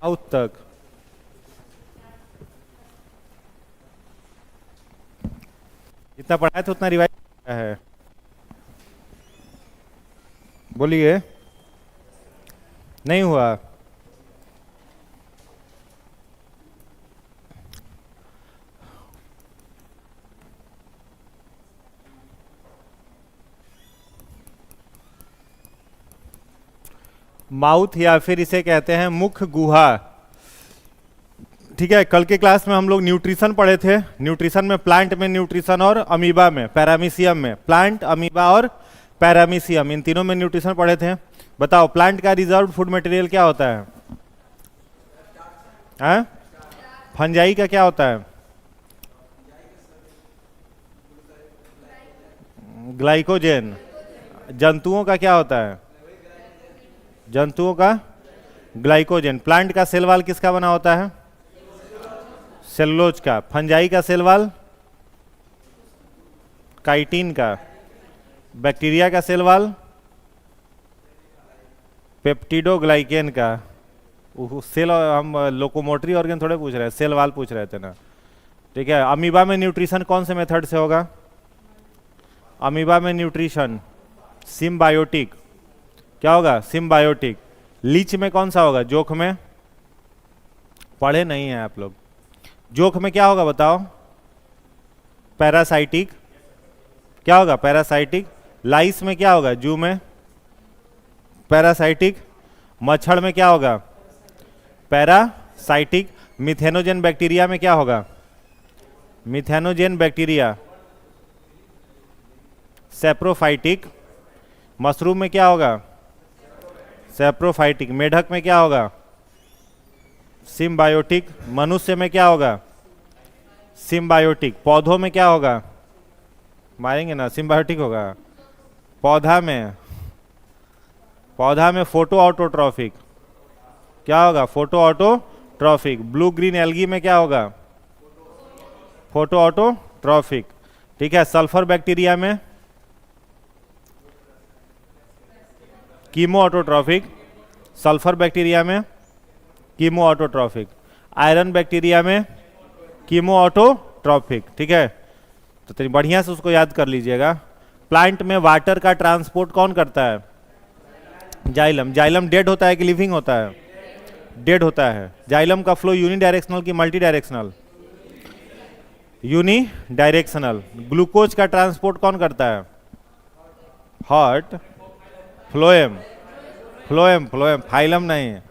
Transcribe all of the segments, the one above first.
Mouth तक। जितना पढ़ा था उतना रिवाइज किया है। बोलिए। नहीं हुआ। माउथ या फिर इसे कहते हैं मुख गुहा। ठीक है, कल के क्लास में हम लोग न्यूट्रिशन पढ़े थे। न्यूट्रिशन में प्लांट में न्यूट्रिशन और अमीबा में पैरामीशियम में, प्लांट अमीबा और पैरामीशियम, इन तीनों में न्यूट्रिशन पढ़े थे। बताओ प्लांट का रिजर्व फूड मटेरियल क्या होता है? हैं? फंजाई का क्या होता है? ग्लाइकोजेन। जंतुओं का क्या होता है? जंतुओं का ग्लाइकोजेन। प्लांट का सेल वाल किसका बना होता है? सेलुलोज का। फंजाई का सेल वाल काइटिन का। बैक्टीरिया का सेल वाल पेप्टिडोग्लाइकेन का। सेल, हम लोकोमोटरी ऑर्गन थोड़े पूछ रहे हैं, सेल वाल पूछ रहे थे ना। ठीक है, अमीबा में न्यूट्रिशन कौन से मेथड से होगा? अमीबा में न्यूट्रिशन सिम्बायोटिक। क्या होगा? सिम्बायोटिक। लीच में कौन सा होगा? जोक में? पढ़े नहीं है आप लोग। जोक में क्या होगा बताओ? पैरासाइटिक। क्या होगा? पैरासाइटिक। लाइस में क्या होगा? जू में पैरासाइटिक। मच्छर में क्या होगा? पैरासाइटिक। मिथेनोजेन बैक्टीरिया में क्या होगा? मिथेनोजेन बैक्टीरिया सेप्रोफाइटिक। मशरूम में क्या होगा? सेप्रोफाइटिक। मेढक में क्या होगा? सिम्बायोटिक। मनुष्य में क्या होगा? सिम्बायोटिक। पौधों में क्या होगा? मारेंगे ना, सिम्बायोटिक होगा। पौधा में फोटो ऑटोट्रॉफिक। क्या होगा? Photo autotrophic. Blue green algae में क्या होगा? Photo autotrophic. ठीक है, सल्फर बैक्टीरिया में कीमो ऑटोट्रॉफिक। सल्फर बैक्टीरिया में कीमो ऑटोट्रॉफिक। आयरन बैक्टीरिया में कीमो ऑटोट्रॉफिक। ठीक है, तो बढ़िया से उसको याद कर लीजिएगा। प्लांट में वाटर का ट्रांसपोर्ट कौन करता है? जाइलम। जाइलम डेड होता है कि लिविंग होता है? डेड होता है। जाइलम का फ्लो यूनि डायरेक्शनल की multidirectional? Unidirectional. Glucose का ट्रांसपोर्ट कौन करता है? Heart. Phloem. Phloem. Phloem, phylum नहीं है।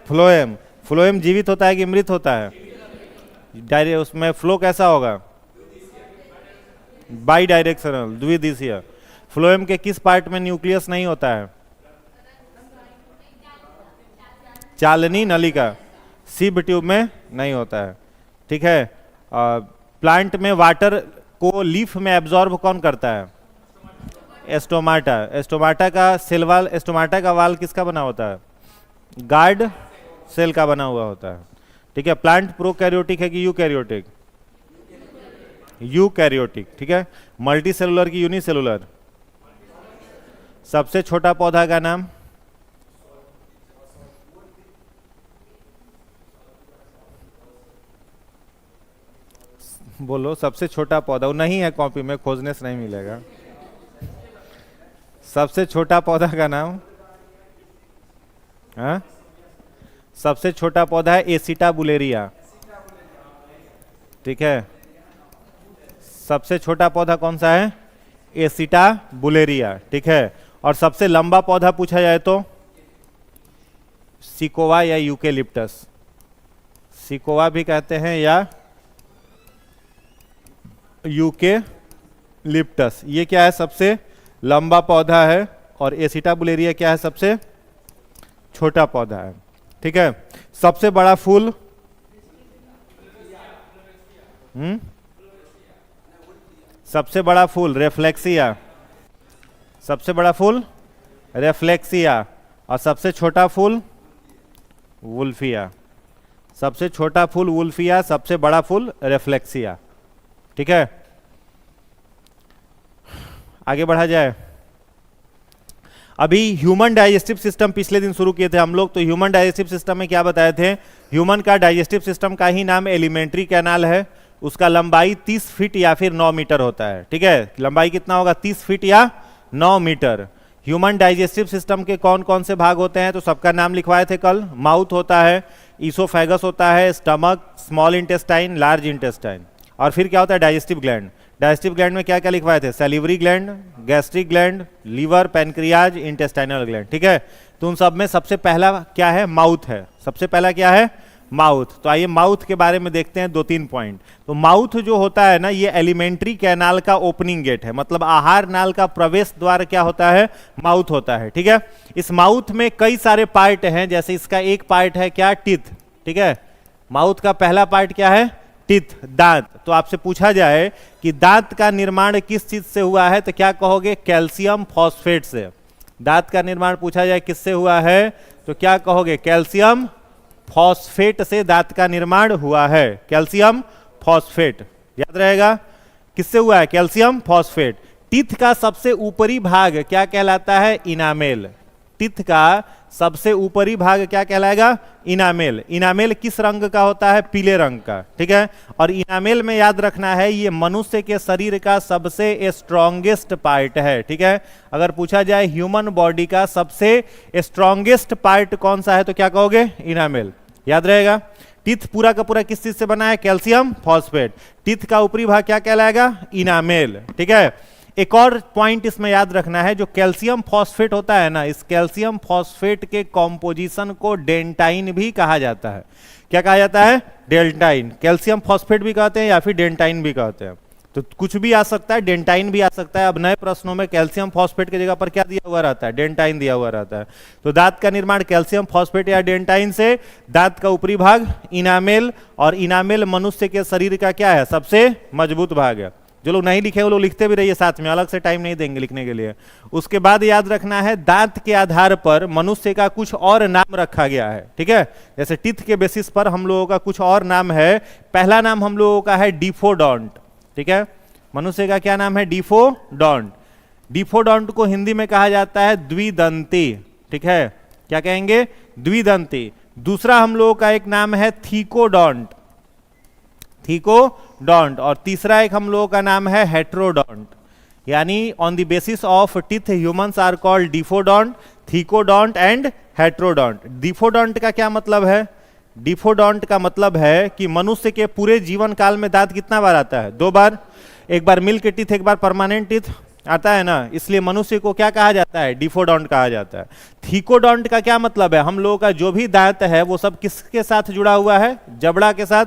फ्लोएम। फ्लोएम जीवित होता है कि मृत होता है? उसमें फ्लो कैसा होगा? By directional, द्विदिशीय। फ्लोएम के किस पार्ट में न्यूक्लियस नहीं होता है? चालनी नलिका, सीब ट्यूब में नहीं होता है। ठीक है, प्लांट में वाटर को लीफ में एब्जॉर्ब कौन करता है? एस्टोमाटा। एस्टोमाटा का सेल वाल, एस्टोमाटा का वाल किसका बना होता है? गार्ड सेल का बना हुआ होता है। ठीक है, प्लांट प्रोकैरियोटिक है कि यूकैरियोटिक? यूकैरियोटिक। ठीक है, मल्टी सेलुलर की यूनिसेलुलर? सबसे छोटा पौधा का नाम? बोलो, सबसे छोटा पौधा। वो नहीं है कॉपी में, खोजने से नहीं मिलेगा। सबसे छोटा पौधा का नाम? हाँ, सबसे छोटा पौधा है एसिटा बुलेरिया। ठीक है, सबसे छोटा पौधा कौन सा है? एसिटा बुलेरिया। ठीक है, और सबसे लंबा पौधा पूछा जाए तो? सिकोवा या यूकेलिप्टस। सिकोवा भी कहते हैं या यूकेलिप्टस। ये क्या है? सबसे लंबा पौधा है। और एसिटा बुलेरिया क्या है? सबसे छोटा पौधा है। ठीक है, सबसे बड़ा फूल? सबसे बड़ा फूल रेफ्लेक्सिया। सबसे बड़ा फूल रेफ्लेक्सिया। और सबसे छोटा फूल वुल्फिया। सबसे छोटा फूल वुल्फिया, सबसे बड़ा फूल रेफ्लेक्सिया। ठीक है, आगे बढ़ा जाए। अभी ह्यूमन डाइजेस्टिव सिस्टम पिछले दिन शुरू किए थे हम लोग, तो ह्यूमन डाइजेस्टिव सिस्टम में क्या बताए थे, ह्यूमन का डाइजेस्टिव सिस्टम का ही नाम एलिमेंट्री कैनाल है, उसका लंबाई 30 फीट या फिर 9 मीटर होता है, ठीक है, लंबाई कितना होगा 30 फीट या 9 मीटर। ह्यूमन डाइजेस्टिव सिस्टम के कौन कौन से भाग होते हैं, तो सबका नाम लिखवाए थे कल, माउथ होता है, ईसोफेगस होता है, stomach, small intestine, large intestine, और फिर क्या होता है डाइजेस्टिव ग्लैंड। डाइजेस्टिव ग्लैंड में क्या क्या लिखवाए थे, salivary gland, gastric gland, liver, pancreas, intestinal gland, ठीक है। तो उन सब में सबसे पहला क्या है, माउथ है, सबसे पहला क्या है, माउथ। तो आइए माउथ के बारे में देखते हैं 2-3 पॉइंट। तो माउथ जो होता है ना, ये एलिमेंट्री कैनाल का ओपनिंग गेट है, मतलब आहार नाल का प्रवेश द्वार क्या होता है, माउथ होता है, ठीक है। इस माउथ में कई सारे पार्ट हैं, जैसे इसका एक पार्ट है क्या, टीथ, ठीक है। माउथ का पहला पार्ट क्या है, टीथ, दांत। तो आपसे पूछा जाए कि दांत का निर्माण किस चीज से हुआ है, तो क्या कहोगे, कैल्शियम फॉस्फेट से। दांत का निर्माण पूछा जाए किससे हुआ है, तो क्या कहोगे, कैल्शियम फॉस्फेट से दांत का निर्माण हुआ है, कैल्शियम फॉस्फेट, याद रहेगा, किससे हुआ है, कैल्शियम फॉस्फेट। टीथ का सबसे ऊपरी भाग क्या कहलाता है, इनामेल। टीथ का सबसे ऊपरी भाग क्या कहलाएगा, इनामेल। इनामेल किस रंग का होता है, पीले रंग का, ठीक है। और इनामेल में याद रखना है, ये मनुष्य के शरीर का सबसे स्ट्रॉन्गेस्ट पार्ट है, ठीक है। अगर पूछा जाए ह्यूमन बॉडी का सबसे स्ट्रॉन्गेस्ट पार्ट कौन सा है, तो क्या कहोगे, इनामेल, याद रहेगा। टीथ पूरा का पूरा किस चीज से बना है, कैल्शियम फॉस्फेट। टीथ का ऊपरी भाग क्या कहलाएगा, इनामेल, ठीक है। एक और पॉइंट इसमें याद रखना है, जो कैल्शियम फॉस्फेट होता है ना, इस कैल्शियम फॉस्फेट के कॉम्पोजिशन को डेंटाइन भी कहा जाता है। क्या कहा जाता है, डेंटाइन। कैल्शियम फॉस्फेट भी कहते हैं या फिर डेंटाइन भी कहते हैं, तो कुछ भी आ सकता है, डेंटाइन भी आ सकता है। अब नए प्रश्नों में कैल्शियम फॉस्फेट की जगह पर क्या दिया हुआ रहता है, डेंटाइन दिया हुआ रहता है। तो दांत का निर्माण कैल्शियम फॉस्फेट या डेंटाइन से, दांत का ऊपरी भाग इनामेल, और इनामेल मनुष्य के शरीर का क्या है, सबसे मजबूत भाग है। जो लोग नहीं लिखे वो लोग लिखते भी रहिए साथ में, अलग से टाइम नहीं देंगे लिखने के लिए। उसके बाद याद रखना है, दांत के आधार पर मनुष्य का कुछ और नाम रखा गया है, ठीक है। जैसे टीथ के बेसिस पर हम लोगों का कुछ और नाम है। पहला नाम हम लोगों का है डिफोडोंट, ठीक है। मनुष्य का क्या नाम है, डिफोडोंट। डिफोडोंट को हिंदी में कहा जाता है द्विदंती, ठीक है, क्या कहेंगे, द्विदंती। दूसरा हम लोगों का एक नाम है थीकोडोंट, थीकोडोंट। और तीसरा एक हम लोगों का नाम है हेट्रोडोंट। यानी on the basis of teeth humans are called diphyodont, thecodont and heterodont. Diphyodont का क्या मतलब है, डिफोडोंट का मतलब है कि मनुष्य के पूरे जीवन काल में दांत कितना बार आता है, 2 बार। एक बार मिल्क टीथ, एक बार परमानेंट टीथ आता है ना, इसलिए मनुष्य को क्या कहा जाता है, डिफोडोंट कहा जाता है। थीकोडोंट का क्या मतलब है, हम लोगों का जो भी दांत है वो सब किसके साथ जुड़ा हुआ है, जबड़ा के साथ,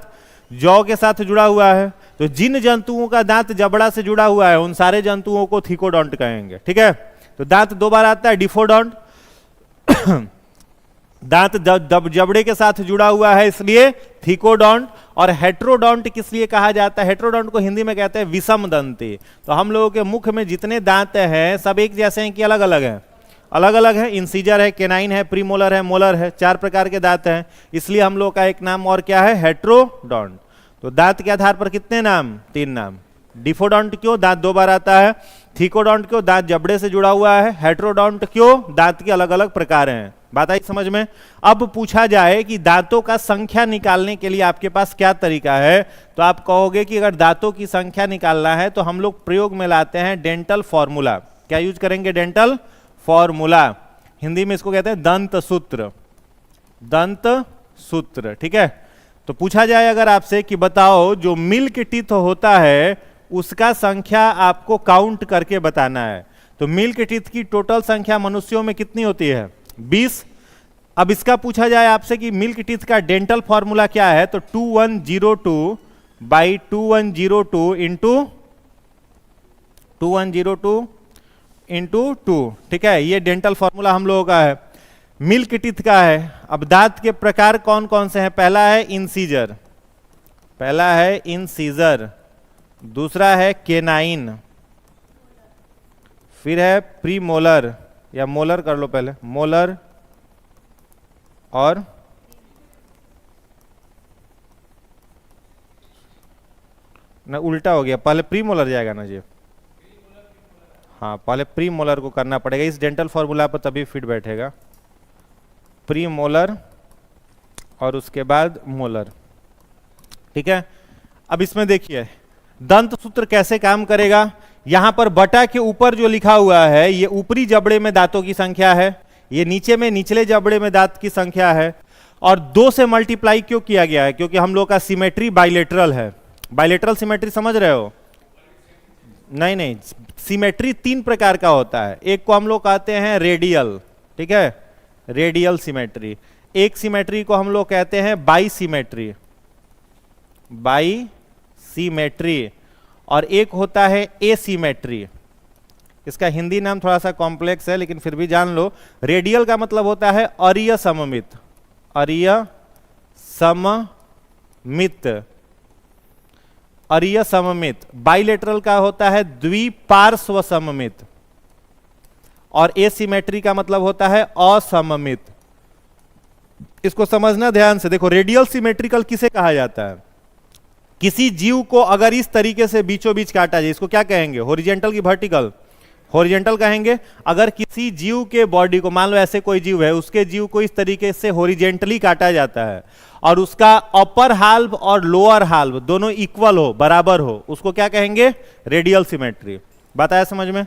जौ के साथ जुड़ा हुआ है। तो जिन जंतुओं का दांत जबड़ा से जुड़ा हुआ है उन सारे जंतुओं को थीकोडोंट कहेंगे, ठीक है। तो दांत 2 बार आता है, डिफोडोंट दांत जबड़े के साथ जुड़ा हुआ है इसलिए थीकोडोंट। और हेट्रोडोंट किस लिए कहा जाता है, हेट्रोडोंट को हिंदी में कहते हैं विषम दंती। तो हम लोगों के मुख में जितने दांत हैं सब एक जैसे हैं कि अलग अलग हैं, अलग अलग है। इंसीजर है, केनाइन है, प्रीमोलर है, मोलर है, 4 प्रकार के दांत हैं, इसलिए हम लोग का एक नाम और क्या है, हेट्रोडोंट। तो दांत के आधार पर कितने नाम, 3 नाम। डिफोडोंट क्यों, दांत 2 बार आता है। थीकोडोंट क्यों, दांत जबड़े से जुड़ा हुआ है। हेट्रोडोंट क्यों, दांत के अलग अलग प्रकार हैं। बात आई समझ में। अब पूछा जाए कि दांतों का संख्या निकालने के लिए आपके पास क्या तरीका है, तो आप कहोगे कि अगर दांतों की संख्या निकालना है तो हम लोग प्रयोग में लाते हैं डेंटल फॉर्मूला। क्या यूज करेंगे, डेंटल फॉर्मूला। हिंदी में इसको कहते हैं दंत सूत्र, दंत सूत्र, ठीक है। तो पूछा जाए अगर आपसे कि बताओ जो मिल्क टीथ होता है उसका संख्या आपको काउंट करके बताना है, तो मिल्क टीथ की टोटल संख्या मनुष्यों में कितनी होती है, 20। अब इसका पूछा जाए आपसे कि मिल्क टीथ का डेंटल फॉर्मूला क्या है, तो 2102 बाई 2102 इंटू 2102 इंटू 2, ठीक है। ये डेंटल फॉर्मूला हम लोगों का है, मिल्क टीथ का है। अब दांत के प्रकार कौन कौन से हैं, पहला है इंसीजर, पहला है इंसीजर, दूसरा है केनाइन, फिर है प्रीमोलर या मोलर कर लो पहले, मोलर, और ना उल्टा हो गया, पहले प्रीमोलर जाएगा ना जी, हाँ पहले प्री मोलर को करना पड़ेगा, इस डेंटल फॉर्मूला पर तभी फिट बैठेगा। प्री मोलर और उसके बाद मोलर, ठीक है। अब इसमें देखिए दंत सूत्र कैसे काम करेगा। यहां पर बटा के ऊपर जो लिखा हुआ है ये ऊपरी जबड़े में दांतों की संख्या है, ये नीचे में निचले जबड़े में दांत की संख्या है। और 2 से मल्टीप्लाई क्यों किया गया है? क्योंकि हम लोग का सिमेट्री बाइलेटरल है। बाइलेटरल सिमेट्री समझ रहे हो? नहीं नहीं, सिमेट्री 3 प्रकार का होता है। एक को हम लोग कहते हैं रेडियल, ठीक है, रेडियल सिमेट्री। एक सिमेट्री को हम लोग कहते हैं बाई सिमेट्री, बाई सिमेट्री। और एक होता है एसिमेट्री। इसका हिंदी नाम थोड़ा सा कॉम्प्लेक्स है लेकिन फिर भी जान लो। रेडियल का मतलब होता है अरीय सममित, अरीय सममित, अरीय सममित। बाइलेटरल का होता है द्विपार्श्व सममित। और एसिमेट्री का मतलब होता है असममित। इसको समझना ध्यान से। देखो रेडियल सिमेट्रिकल किसे कहा जाता है? किसी जीव को अगर इस तरीके से बीचों बीच काटा जाए, इसको क्या कहेंगे? हॉरिजॉन्टल की वर्टिकल? हॉरिजॉन्टल कहेंगे। अगर किसी जीव के बॉडी को, मान लो ऐसे कोई जीव है, उसके जीव को इस तरीके से हॉरिजॉन्टली काटा जाता है और उसका अपर हाल्व और लोअर हाल्व दोनों इक्वल हो, बराबर हो, उसको क्या कहेंगे? Radial symmetry. बात आया समझ में?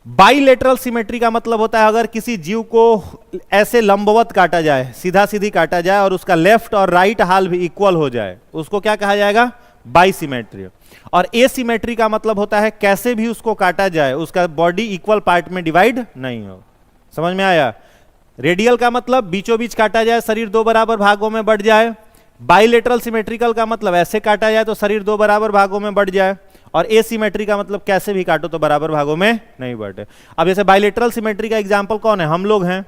बाइलेटरल सिमेट्री का मतलब होता है अगर किसी जीव को ऐसे लंबवत काटा जाए, सीधा सीधी काटा जाए और उसका लेफ्ट और राइट हाल्व इक्वल हो जाए, उसको क्या कहा जाएगा? बाइसिमेट्री। और एसिमेट्री का मतलब होता है कैसे भी उसको काटा जाए उसका बॉडी इक्वल पार्ट में डिवाइड नहीं हो। समझ में आया? रेडियल का मतलब बीचों बीच काटा जाए, शरीर 2 बराबर भागों में बढ़ जाए। बाइलेटरल सिमेट्रिकल का मतलब ऐसे काटा जाए तो शरीर 2 बराबर भागों में बढ़ जाए। और एसिमेट्री का मतलब कैसे भी काटो तो बराबर भागों में नहीं बढ़े। अब जैसे बाइलेटरल सिमेट्री का एग्जांपल कौन है? हम लोग हैं।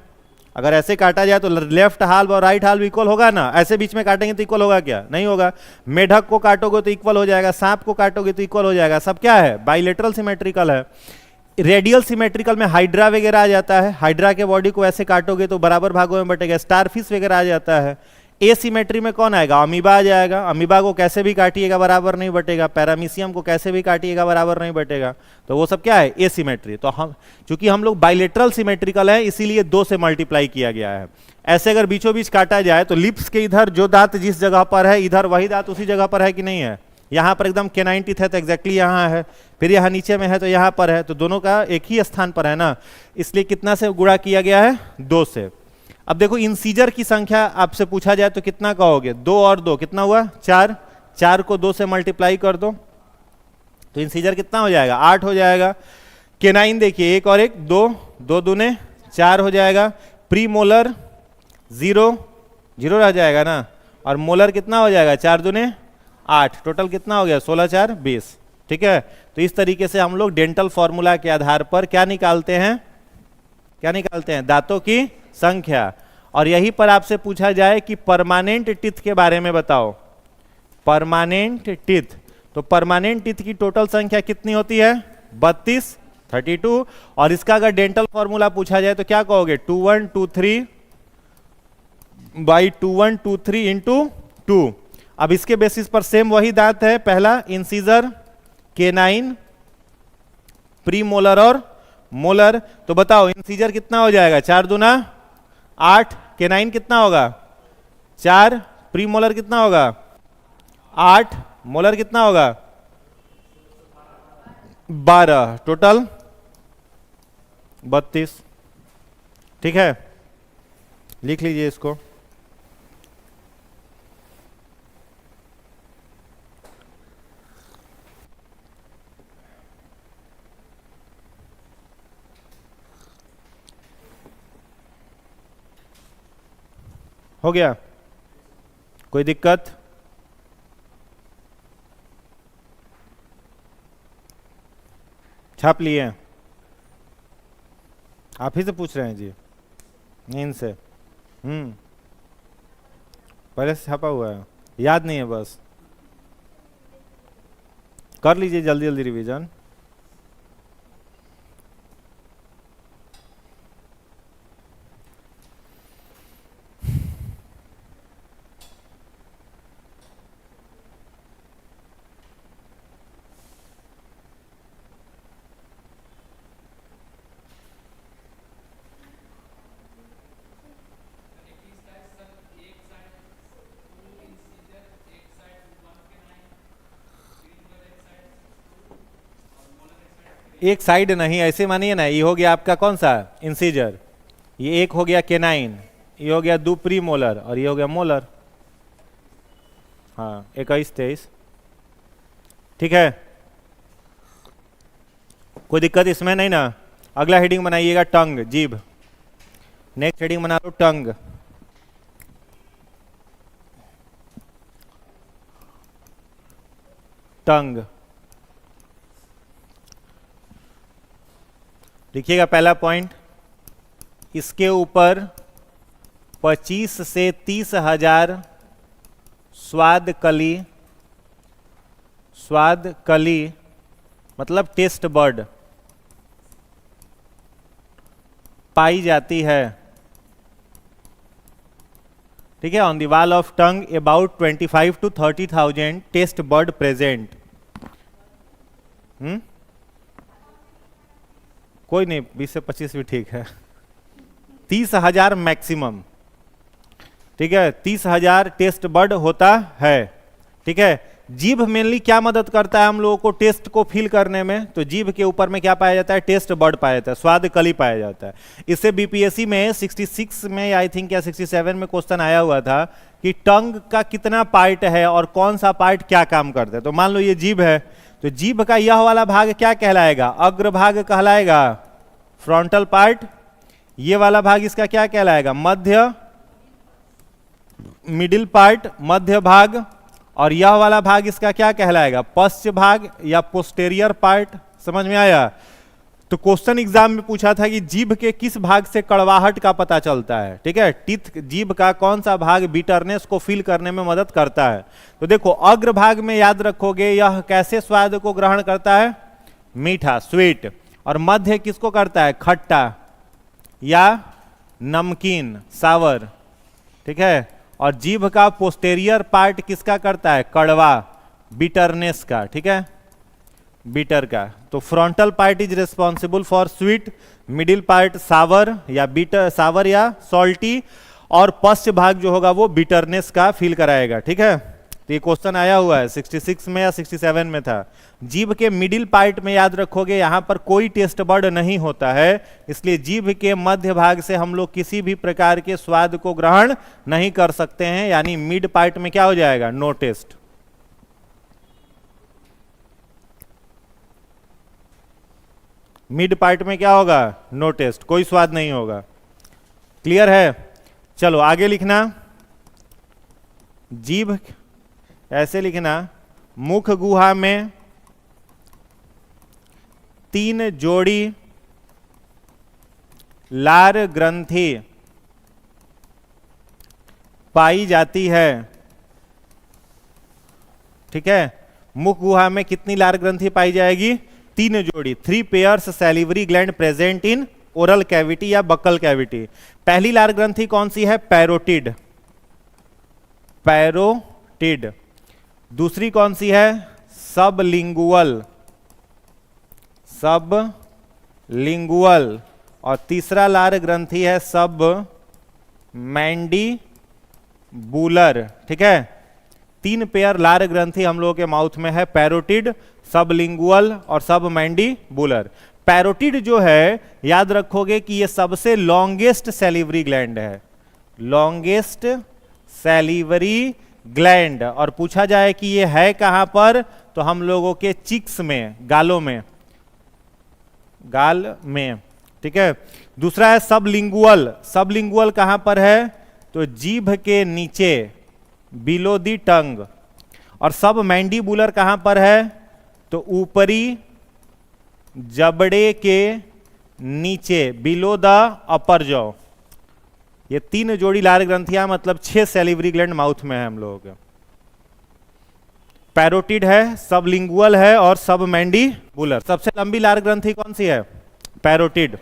अगर ऐसे काटा जाए तो लेफ्ट हाल्व और राइट हाल्व इक्वल होगा ना। ऐसे बीच में काटेंगे तो इक्वल होगा क्या? नहीं होगा। मेढक को काटोगे तो इक्वल हो जाएगा, सांप को काटोगे तो इक्वल हो जाएगा। सब क्या है? बाइलेटरल सिमेट्रिकल है। रेडियल सिमेट्रिकल में हाइड्रा वगैरह आ जाता है। हाइड्रा के बॉडी को ऐसे काटोगे तो बराबर भागों में बटेगा। स्टारफिश वगैरह आ जाता है। एसिमेट्री में कौन आएगा? अमीबा आ जाएगा। अमीबा को कैसे भी काटिएगा बराबर नहीं बटेगा। पैरामीशियम को कैसे भी काटिएगा बराबर नहीं बटेगा। तो वो सब क्या है? एसिमेट्री। तो हम चूंकि हम लोग बाइलेटरल सिमेट्रिकल है इसीलिए 2 से मल्टीप्लाई किया गया है। ऐसे अगर बीचों बीच काटा जाए तो लिप्स के इधर जो दांत जिस जगह पर है इधर वही दांत उसी जगह पर है कि नहीं है? यहाँ पर एकदम केनाइन टीथ है तो एग्जैक्टली यहाँ है, फिर यहाँ नीचे में है तो यहाँ पर है, तो दोनों का एक ही स्थान पर है ना। इसलिए कितना से गुणा किया गया है? 2 से। अब देखो इंसीजर की संख्या आपसे पूछा जाए तो कितना कहोगे? 2 और 2 कितना हुआ? 4। 4 को 2 से मल्टीप्लाई कर दो तो इंसीजर कितना हो जाएगा? 8 हो जाएगा। केनाइन देखिए 1 और 1 2, 2 दूने 4 हो जाएगा। प्री मोलर 0 0 रह जाएगा ना। और मोलर कितना हो जाएगा? 4 दूने 8। टोटल कितना हो गया? 16 4 20। ठीक है। तो इस तरीके से हम लोग डेंटल फॉर्मूला के आधार पर क्या निकालते हैं? क्या निकालते हैं? दांतों की संख्या। और यहीं पर आपसे पूछा जाए कि परमानेंट टीथ के बारे में बताओ। परमानेंट टीथ, तो परमानेंट टीथ की टोटल संख्या कितनी होती है? 32 32। और इसका अगर डेंटल फॉर्मूला पूछा जाए तो क्या कहोगे? 2123 बाई 2123 इंटू 2। अब इसके बेसिस पर सेम वही दांत है। पहला इंसीजर, केनाइन, प्री मोलर और मोलर। तो बताओ इंसीजर कितना हो जाएगा? 4 दूना 8। केनाइन कितना होगा? 4। प्री मोलर कितना होगा? 8। मोलर कितना होगा? 12। टोटल 32। ठीक है, लिख लीजिए इसको। हो गया? कोई दिक्कत? छाप लिए? आप ही से पूछ रहे हैं जी? नींद से? पहले से छापा हुआ है, याद नहीं है बस। कर लीजिए जल्दी जल्दी रिवीजन। एक साइड नहीं, ऐसे मानिए ना, ये हो गया आपका कौन सा इंसीजर, ये एक हो गया केनाइन, ये हो गया दो प्री मोलर और ये हो गया मोलर। हाँ 21 23, ठीक है, कोई दिक्कत इसमें नहीं ना। अगला हेडिंग बनाइएगा टंग, जीभ। नेक्स्ट हेडिंग बना लो टंग। टंग देखिएगा, पहला पॉइंट, इसके ऊपर 25 से 30 हजार स्वाद कली मतलब टेस्ट बर्ड पाई जाती है, ठीक है। On the wall of tongue about 25 to 30,000 taste bud present. कोई नहीं, 20 से 25 भी ठीक है। 30,000 मैक्सिमम, ठीक है, 30,000 टेस्ट बर्ड होता है, ठीक है। जीभ मेनली क्या मदद करता है हम लोगों को टेस्ट को फील करने में, तो जीभ के ऊपर में क्या पाया जाता है, टेस्ट बर्ड पाया जाता है, स्वाद कली पाया जाता है। इससे बीपीएससी में 66 में आई थिंक या 67 में क्वेश्चन आया हुआ था कि टंग का कितना पार्ट है और कौन सा पार्ट क्या काम करता है। तो मान लो ये जीभ है, तो जीभ का यह वाला भाग क्या कहलाएगा, अग्रभाग कहलाएगा, फ्रंटल पार्ट। ये वाला भाग इसका क्या कहलाएगा, मध्य, मिडिल पार्ट, मध्य भाग। और यह वाला भाग इसका क्या कहलाएगा, पश्च भाग या पोस्टेरियर पार्ट। समझ में आया। तो क्वेश्चन एग्जाम में पूछा था कि जीभ के किस भाग से कड़वाहट का पता चलता है, ठीक है। टीथ, जीभ का कौन सा भाग बिटरनेस को फील करने में मदद करता है। तो देखो अग्र भाग में याद रखोगे, यह कैसे स्वाद को ग्रहण करता है, मीठा, स्वीट। और मध्य किसको करता है, खट्टा या नमकीन, सावर, ठीक है। और जीभ का पोस्टेरियर पार्ट किसका करता है, कड़वा, बिटरनेस का, ठीक है, बिटर का। तो frontal part is responsible for sweet, middle part sour या बिटर, सावर या सॉल्टी, और पश्च भाग जो होगा वो बिटरनेस का फील कराएगा, ठीक है। तो ये क्वेश्चन आया हुआ है 66 में या 67 में था। जीभ के मिडिल पार्ट में याद रखोगे यहां पर कोई टेस्ट बर्ड नहीं होता है, इसलिए जीभ के मध्य भाग से हम लोग किसी भी प्रकार के स्वाद को ग्रहण नहीं कर सकते हैं, यानी मिड पार्ट में क्या हो जाएगा, नो टेस्ट। मिड पार्ट में क्या होगा, नो टेस्ट, कोई स्वाद नहीं होगा। क्लियर है। चलो आगे लिखना, जीभ ऐसे लिखना, मुख गुहा में 3 जोड़ी लार ग्रंथि पाई जाती है, ठीक है। मुख गुहा में कितनी लार ग्रंथि पाई जाएगी, 3 जोड़ी, 3 pairs salivary gland present in oral cavity या बक्कल कैविटी। पहली लार ग्रंथि कौन सी है, पैरोटिड, पैरोटिड। दूसरी कौन सी है, सबलिंगुअल, सबलिंगुअल। और तीसरा लार ग्रंथि है सब मैंडीबुलर, ठीक है। 3 पेयर लार ग्रंथि हम लोगों के माउथ में है, पैरोटिड, सबलिंगुअल और सब मैंडीबुलर। पैरोटिड जो है याद रखोगे कि ये सबसे लॉन्गेस्ट सैलिवरी ग्लैंड है, लॉन्गेस्ट सैलिवरी ग्लैंड। और पूछा जाए कि ये है कहां पर, तो हम लोगों के चिक्स में, गालों में, गाल में, ठीक है। दूसरा है सबलिंगुअल, सबलिंगुअल कहां पर है, तो जीभ के नीचे, बिलो दी टंग। और सब मैंडीबुलर कहां पर है, तो ऊपरी जबड़े के नीचे, बिलो द अपर जॉ। ये 3 जोड़ी लार ग्रंथियां मतलब 6 सैलिवरी ग्लैंड माउथ में है हम लोगों के। पैरोटिड है, सबलिंगुअल है और सब मैंडीबुलर। सबसे लंबी लार ग्रंथि कौन सी है, पैरोटिड।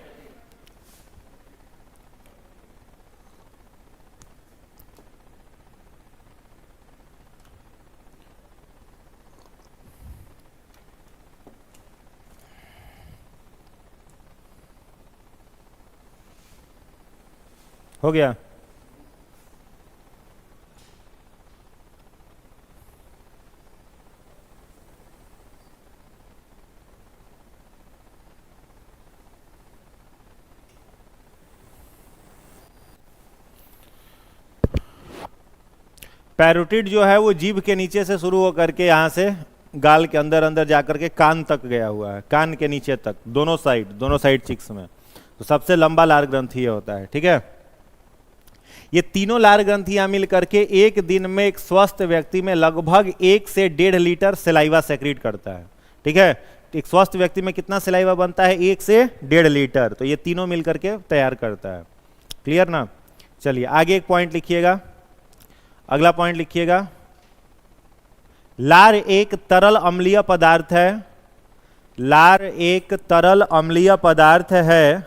हो गया। पैरोटिड जो है वो जीभ के नीचे से शुरू होकर के यहाँ से गाल के अंदर अंदर जाकर के कान तक गया हुआ है, कान के नीचे तक, दोनों साइड चिक्स में। तो सबसे लंबा लार ग्रंथि होता है, ठीक है। ये तीनों लार ग्रंथियां मिल करके एक दिन में एक स्वस्थ व्यक्ति में लगभग 1 से 1.5 लीटर सलाइवा सेक्रेट करता है, ठीक है। एक स्वस्थ व्यक्ति में कितना सलाइवा बनता है? 1 से 1.5 लीटर। तो ये तीनों मिल करके तैयार करता है, क्लियर ना। चलिए आगे एक पॉइंट लिखिएगा, अगला पॉइंट लिखिएगा। लार एक तरल अम्लीय पदार्थ है, लार एक तरल अम्लीय पदार्थ है,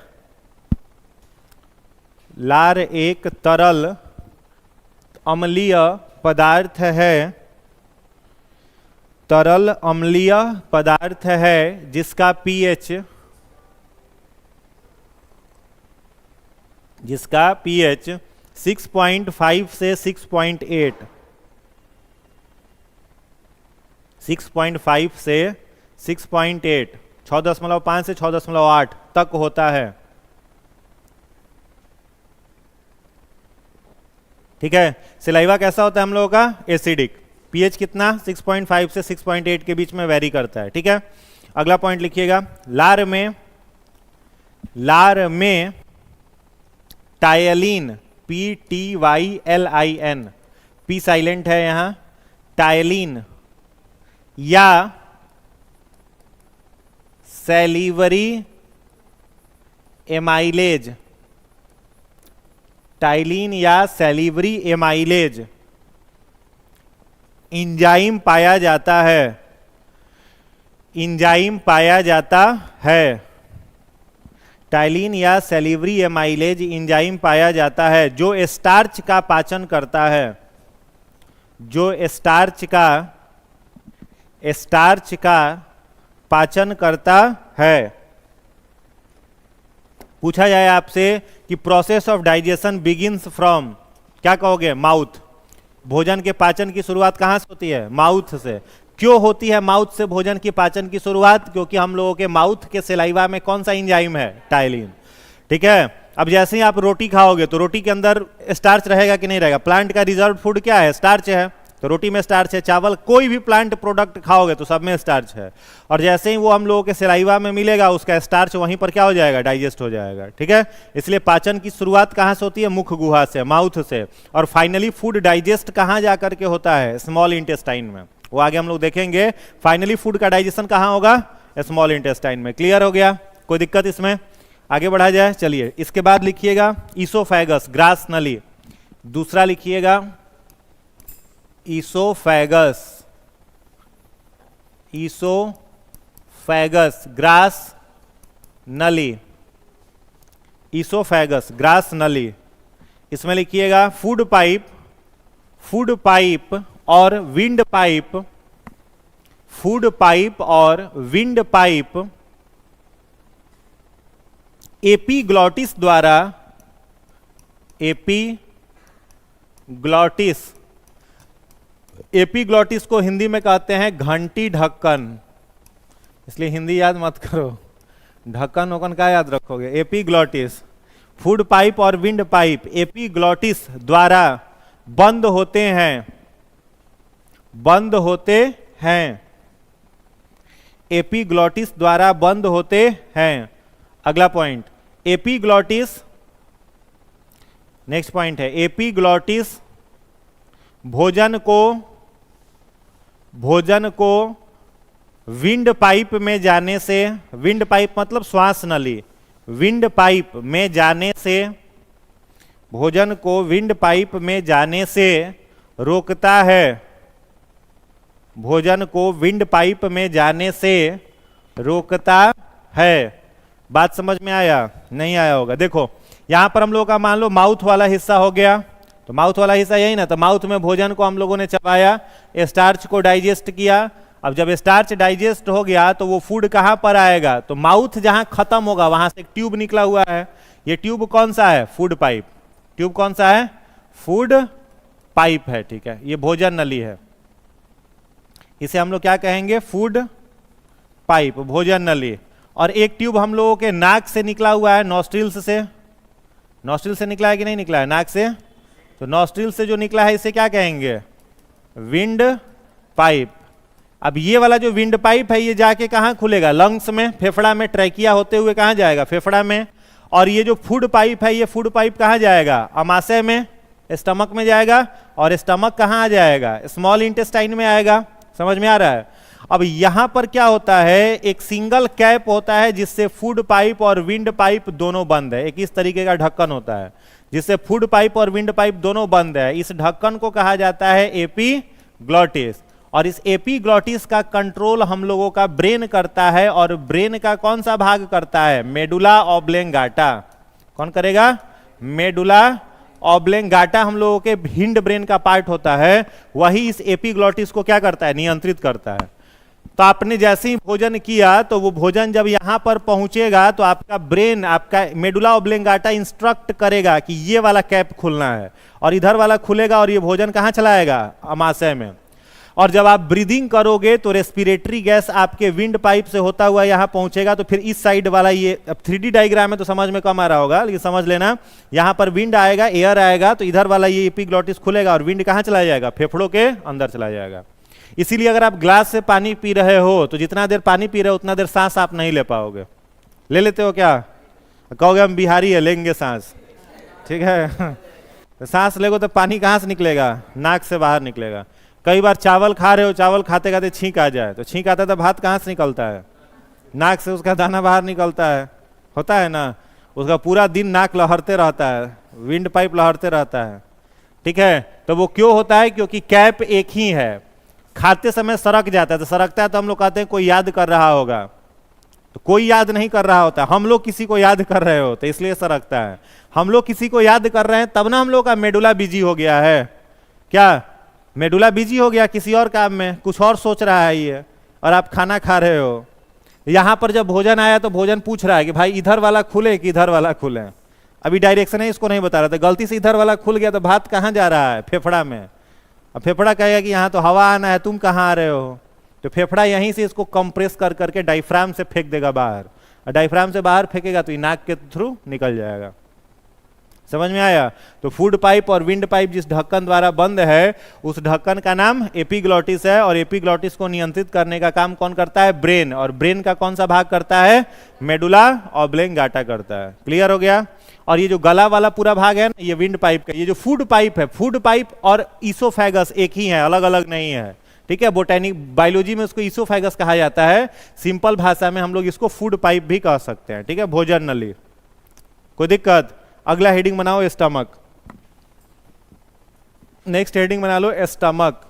लार एक तरल अम्लीय पदार्थ है, तरल अम्लीय पदार्थ है जिसका पीएच 6.5 से 6.8 6.5 से 6.8 6.5 से 6.8 तक होता है, ठीक है। सलाइवा कैसा होता है हम लोगों का? एसिडिक। पीएच कितना? 6.5 से 6.8 के बीच में वेरी करता है, ठीक है। अगला पॉइंट लिखिएगा। लार में टायलिन, PTYLIN, पी साइलेंट है यहां, टायलिन या सैलिवरी एमाइलेज, टाइलिन या सैलिवरी एमाइलेज इंजाइम पाया जाता है, इंजाइम पाया जाता है। टाइलिन या सैलिवरी एमाइलेज इंजाइम पाया जाता है जो स्टार्च का पाचन करता है, जो स्टार्च का पाचन करता है। पूछा जाए आपसे कि process of digestion begins from, क्या कहोगे? माउथ। भोजन के पाचन की शुरुआत कहां से होती है? माउथ से। क्यों होती है माउथ से भोजन की पाचन की शुरुआत? क्योंकि हम लोगों के माउथ के सलाइवा में कौन सा एंजाइम है? टाइलिन, ठीक है। अब जैसे ही आप रोटी खाओगे तो रोटी के अंदर स्टार्च रहेगा कि नहीं रहेगा? प्लांट का रिजर्व फूड क्या है? स्टार्च है, तो रोटी में स्टार्च है। चावल, कोई भी प्लांट प्रोडक्ट खाओगे तो सब में स्टार्च है। और जैसे ही वो हम लोगों के सलाइवा में मिलेगा उसका स्टार्च वहीं पर क्या हो जाएगा? डाइजेस्ट हो जाएगा, ठीक है। इसलिए पाचन की शुरुआत कहां से होती है? मुख गुहा से, माउथ से। और फाइनली फूड डाइजेस्ट कहां जाकर के होता है? स्मॉल इंटेस्टाइन में। वो आगे हम लोग देखेंगे। फाइनली फूड का डाइजेशन कहां होगा? स्मॉल इंटेस्टाइन में। क्लियर हो गया? कोई दिक्कत इसमें? आगे बढ़ा जाए, चलिए। इसके बाद लिखिएगा ईसोफेगस, ग्रास नली। दूसरा लिखिएगा ईसोफेगस, ईसोफेगस ग्रास नली, ईसोफेगस ग्रास नली। इसमें लिखिएगा फूड पाइप, फूड पाइप और विंड पाइप, फूड पाइप और विंड पाइप एपीग्लॉटिस द्वारा, एपीग्लॉटिस, एपीग्लॉटिस को हिंदी में कहते हैं घंटी ढक्कन, इसलिए हिंदी याद मत करो, ढक्कन वक्कन का याद रखोगे। एपीग्लॉटिस, फूड पाइप और विंड पाइप एपीग्लॉटिस द्वारा बंद होते हैं, बंद होते हैं, एपीग्लॉटिस द्वारा बंद होते हैं। अगला पॉइंट, एपीग्लॉटिस, नेक्स्ट पॉइंट है एपीग्लॉटिस भोजन को विंड पाइप में जाने से, विंड पाइप मतलब श्वास नली, विंड पाइप में जाने से, भोजन को विंड पाइप में जाने से रोकता है, भोजन को विंड पाइप में जाने से रोकता है। बात समझ में आया? नहीं आया होगा। देखो यहां पर हम लोगों का मान लो माउथ वाला हिस्सा हो गया, तो माउथ वाला हिस्सा यही ना, तो माउथ में भोजन को हम लोगों ने चबाया, स्टार्च को डाइजेस्ट किया। अब जब स्टार्च डाइजेस्ट हो गया तो वो फूड कहां पर आएगा? तो माउथ जहां खत्म होगा वहां से एक ट्यूब निकला हुआ है, ये ट्यूब कौन सा है? Food pipe. ट्यूब कौन सा है? फूड पाइप है, ठीक है। ये भोजन नली है, इसे हम लोग क्या कहेंगे? फूड पाइप, भोजन नली। और एक ट्यूब हम लोगों के नाक से निकला हुआ है, नॉस्ट्रिल्स से, नॉस्ट्रिल से निकला है कि नहीं निकला है? नाक से। तो नॉस्ट्रिल से जो निकला है इसे क्या कहेंगे? Wind pipe. अब ये वाला जो विंड पाइप है ये जाके कहाँ खुलेगा? लंग्स में, फेफड़ा में, ट्रैकिया होते हुए कहाँ जाएगा? फेफड़ा में। और ये जो फूड पाइप है, ये फूड पाइप कहाँ जाएगा? अमाशय में, स्टमक में जाएगा। और स्टमक कहाँ आ जाएगा? स्मॉल इंटेस्टाइन में आएगा। समझ में आ रहा है? अब यहां पर क्या होता है, एक सिंगल कैप होता है जिससे फूड पाइप और विंड पाइप दोनों बंद है। एक इस तरीके का ढक्कन होता है जिससे फूड पाइप और विंड पाइप दोनों बंद है। इस ढक्कन को कहा जाता है एपीग्लॉटिस। और इस एपीग्लॉटिस का कंट्रोल हम लोगों का ब्रेन करता है। और ब्रेन का कौन सा भाग करता है? मेडुला ऑब्लेंगाटा। कौन करेगा? मेडुला ऑब्लेंगाटा हम लोगों के हिंड ब्रेन का पार्ट होता है, वही इस एपीग्लॉटिस को क्या करता है? नियंत्रित करता है। तो आपने जैसे ही भोजन किया तो वो भोजन जब यहां पर पहुंचेगा तो आपका ब्रेन, आपका मेडुला ऑब्लेंगाटा इंस्ट्रक्ट करेगा कि ये वाला कैप खुलना है, और इधर वाला खुलेगा और ये भोजन कहां चलाएगा? अमाशय में। और जब आप ब्रीदिंग करोगे तो रेस्पिरेटरी गैस आपके विंड पाइप से होता हुआ यहां पहुंचेगा। तो फिर इस साइड वाला, ये अब 3D डायग्राम है तो समझ में कम आ रहा होगा, लेकिन समझ लेना, यहां पर विंड आएगा, एयर आएगा, तो इधर वाला ये एपीग्लॉटिस खुलेगा और विंड कहां चला जाएगा? फेफड़ों के अंदर चला जाएगा। इसीलिए अगर आप ग्लास से पानी पी रहे हो तो जितना देर पानी पी रहे हो उतना देर सांस आप नहीं ले पाओगे। ले लेते हो क्या? कहोगे हम बिहारी है, लेंगे सांस, ठीक है। तो सांस लेगो तो पानी कहाँ से निकलेगा? नाक से बाहर निकलेगा। कई बार चावल खा रहे हो, चावल खाते खाते छींक आ जाए, तो छींक आता है तो भात कहाँ से निकलता है? नाक से उसका दाना बाहर निकलता है, होता है ना। उसका पूरा दिन नाक लहरते रहता है, विंड पाइप लहरते रहता है, ठीक है। तो वो क्यों होता है? क्योंकि कैप एक ही है। खाते समय सरक जाता है, तो सरकता है तो हम लोग कहते हैं कोई याद कर रहा होगा, तो कोई याद नहीं कर रहा होता, हम लोग किसी को याद कर रहे होते, इसलिए सरकता है। हम लोग किसी को याद कर रहे हैं तब ना हम लोग का मेडुला बिजी हो गया है। क्या मेडुला बिजी हो गया किसी और काम में, कुछ और सोच रहा है ये, और आप खाना खा रहे हो। यहां पर जब भोजन आया तो भोजन पूछ रहा है कि भाई इधर वाला खुले कि इधर वाला खुले। अभी डायरेक्शन है इसको नहीं बता रहा था, गलती से इधर वाला खुल गया तो भात कहाँ जा रहा है? फेफड़ा में। अब फेफड़ा कहेगा कि यहाँ तो हवा आना है, तुम कहाँ आ रहे हो? तो फेफड़ा यहीं से इसको कंप्रेस कर करके डायफ्राम से फेंक देगा बाहर, और डायफ्राम से बाहर फेंकेगा तो ये नाक के थ्रू निकल जाएगा। समझ में आया? तो फूड पाइप और विंड पाइप जिस ढक्कन द्वारा बंद है उस ढक्कन का नाम एपीग्लॉटिस है। और एपीग्लॉटिस को नियंत्रित करने का काम कौन करता है? ब्रेन। और ब्रेन का कौन सा भाग करता है? मेडुला ऑब्लेंगाटा करता है। क्लियर हो गया? और ये जो गला वाला पूरा भाग है ना, ये विंड पाइप का, ये जो फूड पाइप है, फूड पाइप और ईसोफेगस एक ही है, अलग अलग नहीं है, ठीक है। बोटेनिक बायोलॉजी में उसको ईसोफेगस कहा जाता है, सिंपल भाषा में हम लोग इसको फूड पाइप भी कह सकते हैं, ठीक है। भोजन नली। कोई दिक्कत? अगला हेडिंग बनाओ स्टमक। नेक्स्ट हेडिंग बना लो स्टमक।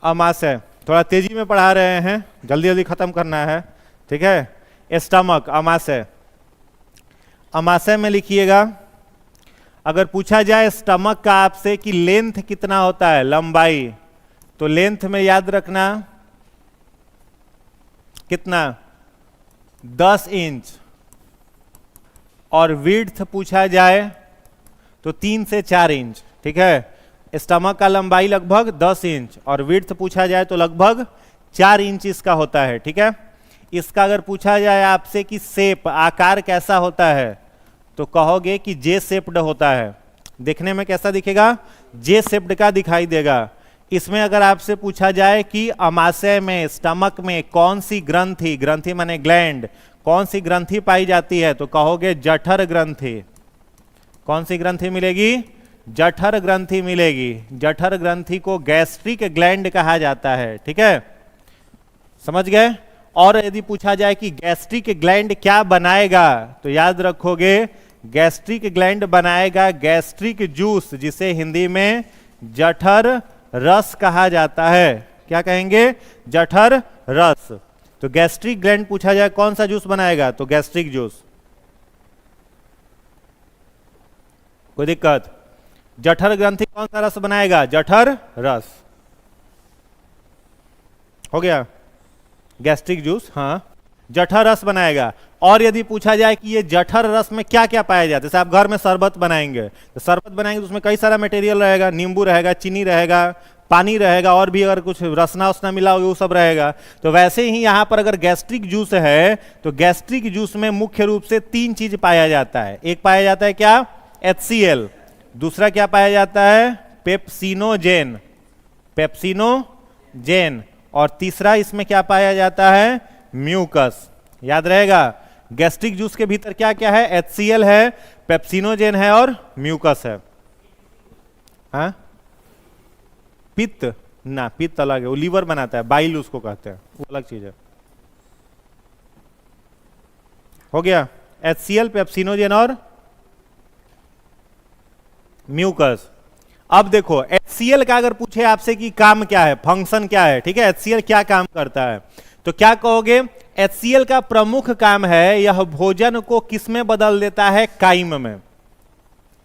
अमाशय, थोड़ा तेजी में पढ़ा रहे हैं, जल्दी जल्दी खत्म करना है, ठीक है। स्टमक, अमाशय। अमाशय में लिखिएगा, अगर पूछा जाए स्टमक का आपसे कि लेंथ कितना होता है, लंबाई, तो लेंथ में याद रखना कितना? 10 इंच। और विड्थ पूछा जाए तो 3 से 4 इंच, ठीक है। स्टमक का लंबाई लगभग 10 इंच और विड्थ पूछा जाए तो लगभग 4 इंच इसका होता है, ठीक है। इसका अगर पूछा जाए आपसे कि शेप, आकार कैसा होता है, तो कहोगे कि जे शेप्ड होता है। देखने में कैसा दिखेगा? जे शेप्ड का दिखाई देगा। इसमें अगर आपसे पूछा जाए कि अमाशय में, स्टमक में कौन सी ग्रंथि, ग्रंथि माने ग्लैंड, कौन सी ग्रंथि पाई जाती है, तो कहोगे जठर ग्रंथि। कौन सी ग्रंथि मिलेगी? जठर ग्रंथि मिलेगी। जठर ग्रंथि को गैस्ट्रिक ग्लैंड कहा जाता है, ठीक है, समझ गए। और यदि पूछा जाए कि गैस्ट्रिक ग्लैंड क्या बनाएगा, तो याद रखोगे गैस्ट्रिक ग्लैंड बनाएगा गैस्ट्रिक जूस, जिसे हिंदी में जठर रस कहा जाता है। क्या कहेंगे? जठर रस। तो गैस्ट्रिक ग्लैंड पूछा जाए कौन सा जूस बनाएगा, तो गैस्ट्रिक जूस। कोई दिक्कत? जठर ग्रंथि कौन सा रस बनाएगा? जठर रस। हो गया? गैस्ट्रिक जूस, हाँ, जठर रस बनाएगा। और यदि पूछा जाए कि ये जठर रस में क्या क्या पाया जाता है, जैसे आप घर में शरबत बनाएंगे, तो शरबत बनाएंगे तो उसमें कई सारा मटेरियल रहेगा, नींबू रहेगा, चीनी रहेगा, पानी रहेगा, और भी अगर कुछ रसना उसना मिला हो वो सब रहेगा। तो वैसे ही यहाँ पर अगर गैस्ट्रिक जूस है तो गैस्ट्रिक जूस में मुख्य रूप से 3 चीज पाया जाता है। एक पाया जाता है क्या? HCl। दूसरा क्या पाया जाता है? Pepsinogen, pepsinogen. और तीसरा इसमें क्या पाया जाता है, म्यूकस। याद रहेगा, गैस्ट्रिक जूस के भीतर क्या क्या है, HCl है, पेप्सिनोजेन है और म्यूकस है। हाँ, पित्त ना, पित्त अलग है, वो लीवर बनाता है, बाइल उसको कहते हैं, वो अलग चीज है। हो गया, HCl, पेप्सिनोजेन और म्यूकस। अब देखो HCl का अगर पूछे आपसे कि काम क्या है, फंक्शन क्या है, ठीक है, HCl क्या काम करता है, तो क्या कहोगे, HCl का प्रमुख काम है यह भोजन को किस में बदल देता है, काइम में।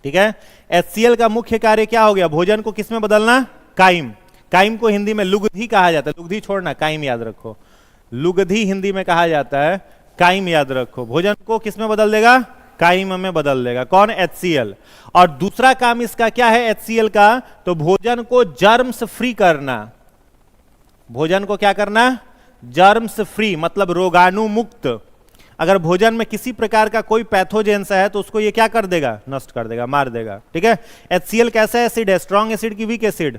ठीक है, HCl का मुख्य कार्य क्या हो गया, भोजन को किस में बदलना, काइम। काइम को हिंदी में लुगधी कहा जाता है, लुगधी छोड़ना, काइम याद रखो, लुगधी हिंदी में कहा जाता है, काइम याद रखो। भोजन को किस में बदल देगा, काइम में बदल देगा। कौन, HCl। और दूसरा काम इसका क्या है HCl का, तो भोजन को जर्म्स फ्री करना। भोजन को क्या करना, जर्म्स फ्री, मतलब रोगाणु मुक्त। अगर भोजन में किसी प्रकार का कोई पैथोजेंस है तो उसको ये क्या कर देगा, नष्ट कर देगा, मार देगा। ठीक है, HCl कैसा एसिड है, स्ट्रॉन्ग एसिड की वीक एसिड,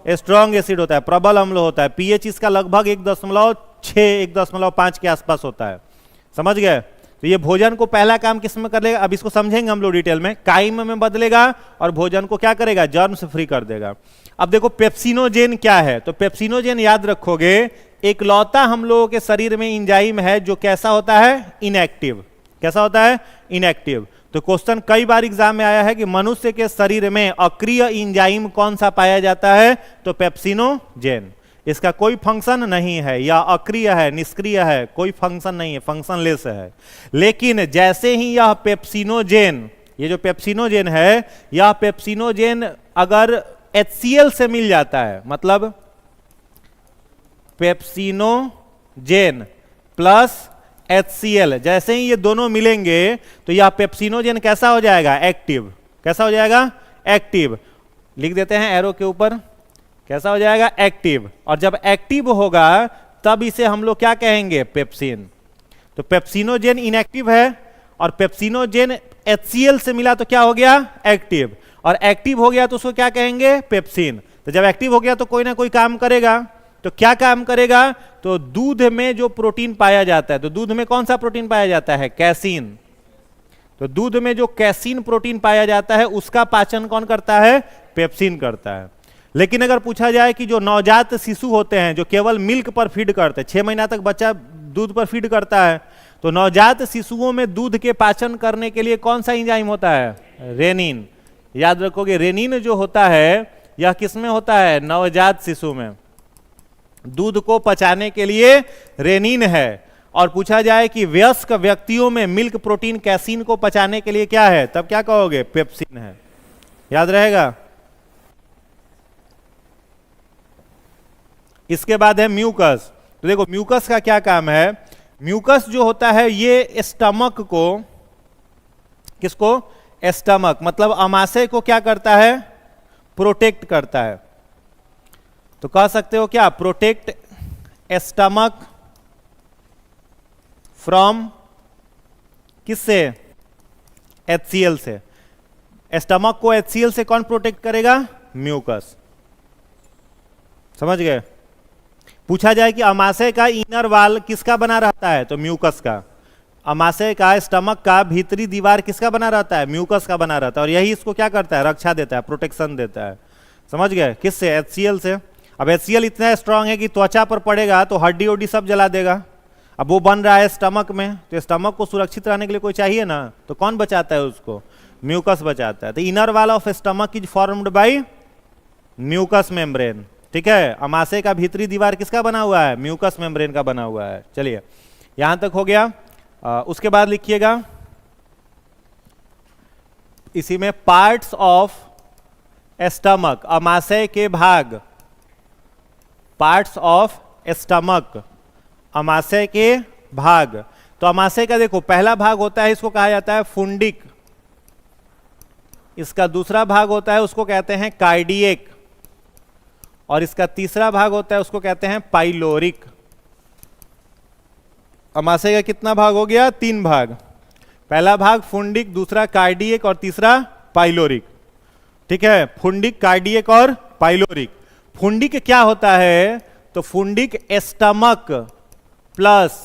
स्ट्रॉन्ग एसिड होता है, प्रबल अम्ल होता है, पीएच इसका लगभग 1.6 1.5 के आसपास होता है। समझ गए, तो ये भोजन को पहला काम किस में कर लेगा, अब इसको समझेंगे हम लोग डिटेल में, काइम में बदलेगा और भोजन को क्या करेगा, जर्म्स फ्री कर देगा। अब देखो पेप्सिनोजेन क्या है, तो पेप्सिनोजेन याद रखोगे एकलौता हम लोगों के शरीर में इंजाइम है जो कैसा होता है, इनएक्टिव। कैसा होता है, इनएक्टिव। तो क्वेश्चन कई बार एग्जाम में आया है कि मनुष्य के शरीर में अक्रिय इंजाइम कौन सा पाया जाता है, तो पेप्सिनोजेन। इसका कोई फंक्शन नहीं है, या अक्रिय है, निष्क्रिय है, कोई फंक्शन नहीं है, फंक्शनलेस है। लेकिन जैसे ही यह पेप्सिनोजेन, ये जो पेप्सिनोजेन है, यह पेप्सिनोजेन अगर HCl से मिल जाता है, मतलब पेप्सिनोजेन प्लस HCl, जैसे ही ये दोनों मिलेंगे तो यह पेप्सिनोजेन कैसा हो जाएगा, एक्टिव। कैसा हो जाएगा, एक्टिव। लिख देते हैं एरो के ऊपर, कैसा हो जाएगा, एक्टिव। और जब एक्टिव होगा तब इसे हम लोग क्या कहेंगे, पेप्सिन। तो पेप्सिनोजेन इनएक्टिव है और पेप्सिनोजेन HCl से मिला तो क्या हो गया, एक्टिव। और एक्टिव हो गया तो उसको क्या कहेंगे, पेप्सिन। तो जब एक्टिव हो गया तो कोई ना कोई काम करेगा, तो क्या काम करेगा, तो दूध में जो प्रोटीन पाया जाता है, तो दूध में कौन सा प्रोटीन पाया जाता है, कैसीन। तो दूध में जो कैसीन प्रोटीन पाया जाता है उसका पाचन कौन करता है, पेप्सिन करता है। लेकिन अगर पूछा जाए कि जो नवजात शिशु होते हैं जो केवल मिल्क पर फीड करते हैं, 6 महीना तक बच्चा दूध पर फीड करता है, तो नवजात शिशुओं में दूध के पाचन करने के लिए कौन सा एंजाइम होता है, रेनिन। याद रखोगे, रेनिन जो होता है यह किसमें होता है, नवजात शिशु में। दूध को पचाने के लिए रेनिन है। और पूछा जाए कि वयस्क व्यक्तियों में मिल्क प्रोटीन कैसीन को पचाने के लिए क्या है, तब क्या कहोगे, पेप्सिन है। याद रहेगा। इसके बाद है म्यूकस। तो देखो म्यूकस का क्या काम है, म्यूकस जो होता है ये स्टमक को, किसको, स्टमक मतलब अमाशय को क्या करता है, प्रोटेक्ट करता है। तो कह सकते हो क्या, प्रोटेक्ट स्टमक फ्रॉम, किससे, HCl से। स्टमक को HCl से कौन प्रोटेक्ट करेगा, म्यूकस। समझ गए। पूछा जाए कि अमाशय का इनर वाल किसका बना रहता है, तो म्यूकस का। अमाशय का, स्टमक का भीतरी दीवार किसका बना रहता है, म्यूकस का बना रहता है। और यही इसको क्या करता है, रक्षा देता है, प्रोटेक्शन देता है। समझ गए, किससे, HCl से। अब HCl इतना स्ट्रांग है कि त्वचा पर पड़ेगा तो हड्डी उड्डी सब जला देगा। अब वो बन रहा है स्टमक में, तो स्टमक को सुरक्षित रहने के लिए कोई चाहिए ना, तो कौन बचाता है उसको, म्यूकस बचाता है। तो inner wall of stomach is formed by mucous membrane. ठीक है, अमाशय का भीतरी दीवार किसका बना हुआ है, म्यूकस मेम्ब्रेन का बना हुआ है। चलिए यहां तक हो गया। उसके बाद लिखिएगा इसी में, पार्ट्स ऑफ स्टमक, अमाशय के भाग, पार्ट्स ऑफ स्टमक, अमाशय के भाग। तो अमाशय का देखो पहला भाग होता है, इसको कहा जाता है फुंडिक। इसका दूसरा भाग होता है, उसको कहते हैं कार्डियक। और इसका तीसरा भाग होता है, उसको कहते हैं पाइलोरिक। अमाशय का कितना भाग हो गया, 3 भाग। पहला भाग फुंडिक, दूसरा कार्डियक और तीसरा पाइलोरिक। ठीक है, फुंडिक, कार्डियक और पाइलोरिक। फुंडिक क्या होता है, तो फुंडिक स्टमक प्लस,